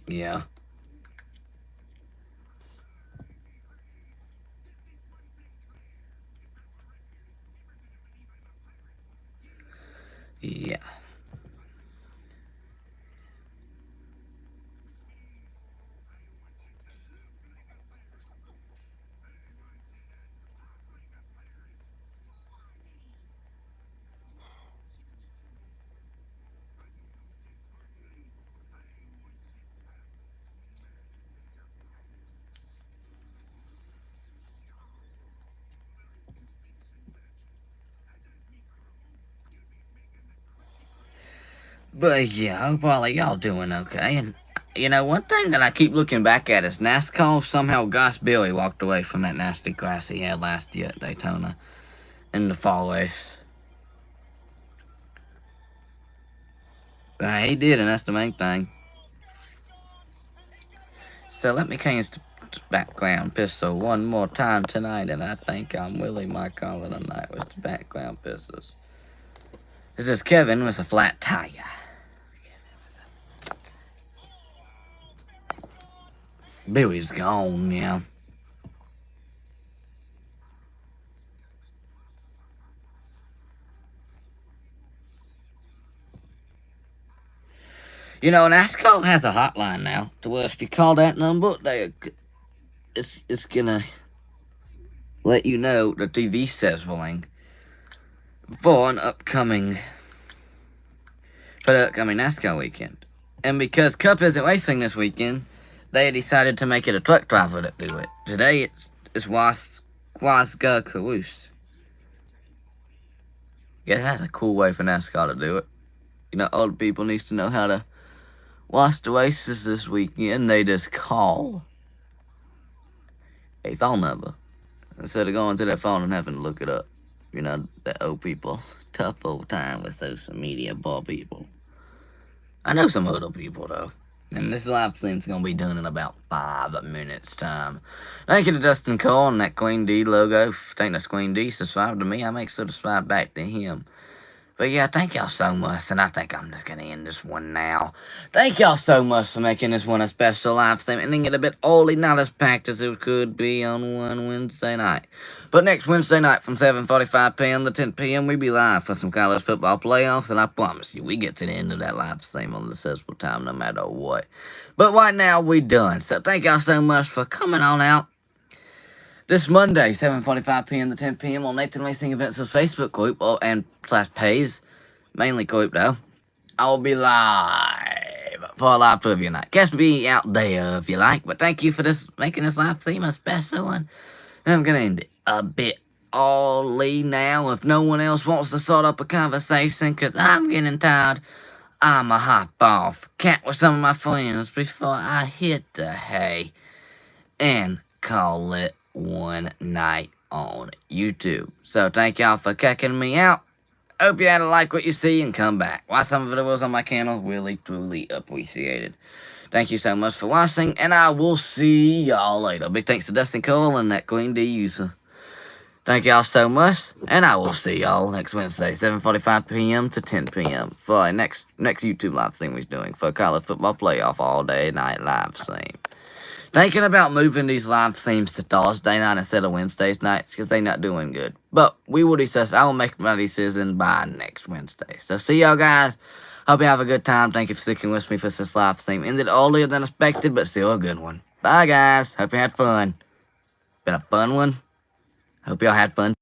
yeah. Yeah. But yeah, I hope all of y'all doing okay. And you know, one thing that I keep looking back at is NASCAR. Somehow Goss Billy walked away from that nasty crash he had last year at Daytona in the fall race. He did, and that's the main thing. So let me change the background pistol one more time tonight, and I think I'm Willie my caller tonight with the background pistols. This is Kevin with a flat tire. Billy's gone now. You know, NASCAR has a hotline now, to where if you call that number, it's gonna let you know the TV scheduling for the upcoming NASCAR weekend. And because Cup isn't racing this weekend, they decided to make it a truck driver that do it. Today it's Waska Caruso. Yeah, that's a cool way for NASCAR to do it. You know, all the people needs to know how to watch the races this weekend. They just call a phone number instead of going to their phone and having to look it up. You know, the old people, tough old time with social media, poor people. I know some other people though. And this live stream's gonna be done in about 5 minutes time. Thank you to Dustin Cole and that Queen D logo. Thank that's Queen D. Subscribe to me. I make sure to subscribe back to him. But yeah, thank y'all so much, and I think I'm just gonna end this one now. Thank y'all so much for making this one a special live stream, ending it a bit early, not as packed as it could be on one Wednesday night. But next Wednesday night from 7:45 p.m. to 10 p.m. we be live for some college football playoffs, and I promise you, we get to the end of that live stream on the accessible time no matter what. But right now, we done. So thank y'all so much for coming on out. This Monday, 7:45 p.m. to 10 p.m. on Nathan Racing Events' Facebook group and /page, mainly group though. I will be live for a live trivia night. Catch me out there if you like. But thank you for making this live stream a special one. I'm gonna end it a bit early now if no one else wants to start up a conversation, cause I'm getting tired. I'ma hop off, cat with some of my friends before I hit the hay and call it one night on YouTube. So thank y'all for checking me out. Hope you had to like what you see and come back. Watch some of the videos on my channel. Really, truly appreciated. Thank you so much for watching, and I will see y'all later. Big thanks to Dustin Cole and that Queen D user. Thank y'all so much, and I will see y'all next Wednesday, 7:45 p.m. to 10 p.m. for our next YouTube live stream we're doing for college football playoff all day night live stream. Thinking about moving these live streams to Thursday night instead of Wednesdays nights because they're not doing good. But we will discuss. I will make my decision by next Wednesday. So see y'all guys. Hope you have a good time. Thank you for sticking with me for this live stream. Ended earlier than expected, but still a good one. Bye guys. Hope you had fun. Been a fun one. Hope y'all had fun.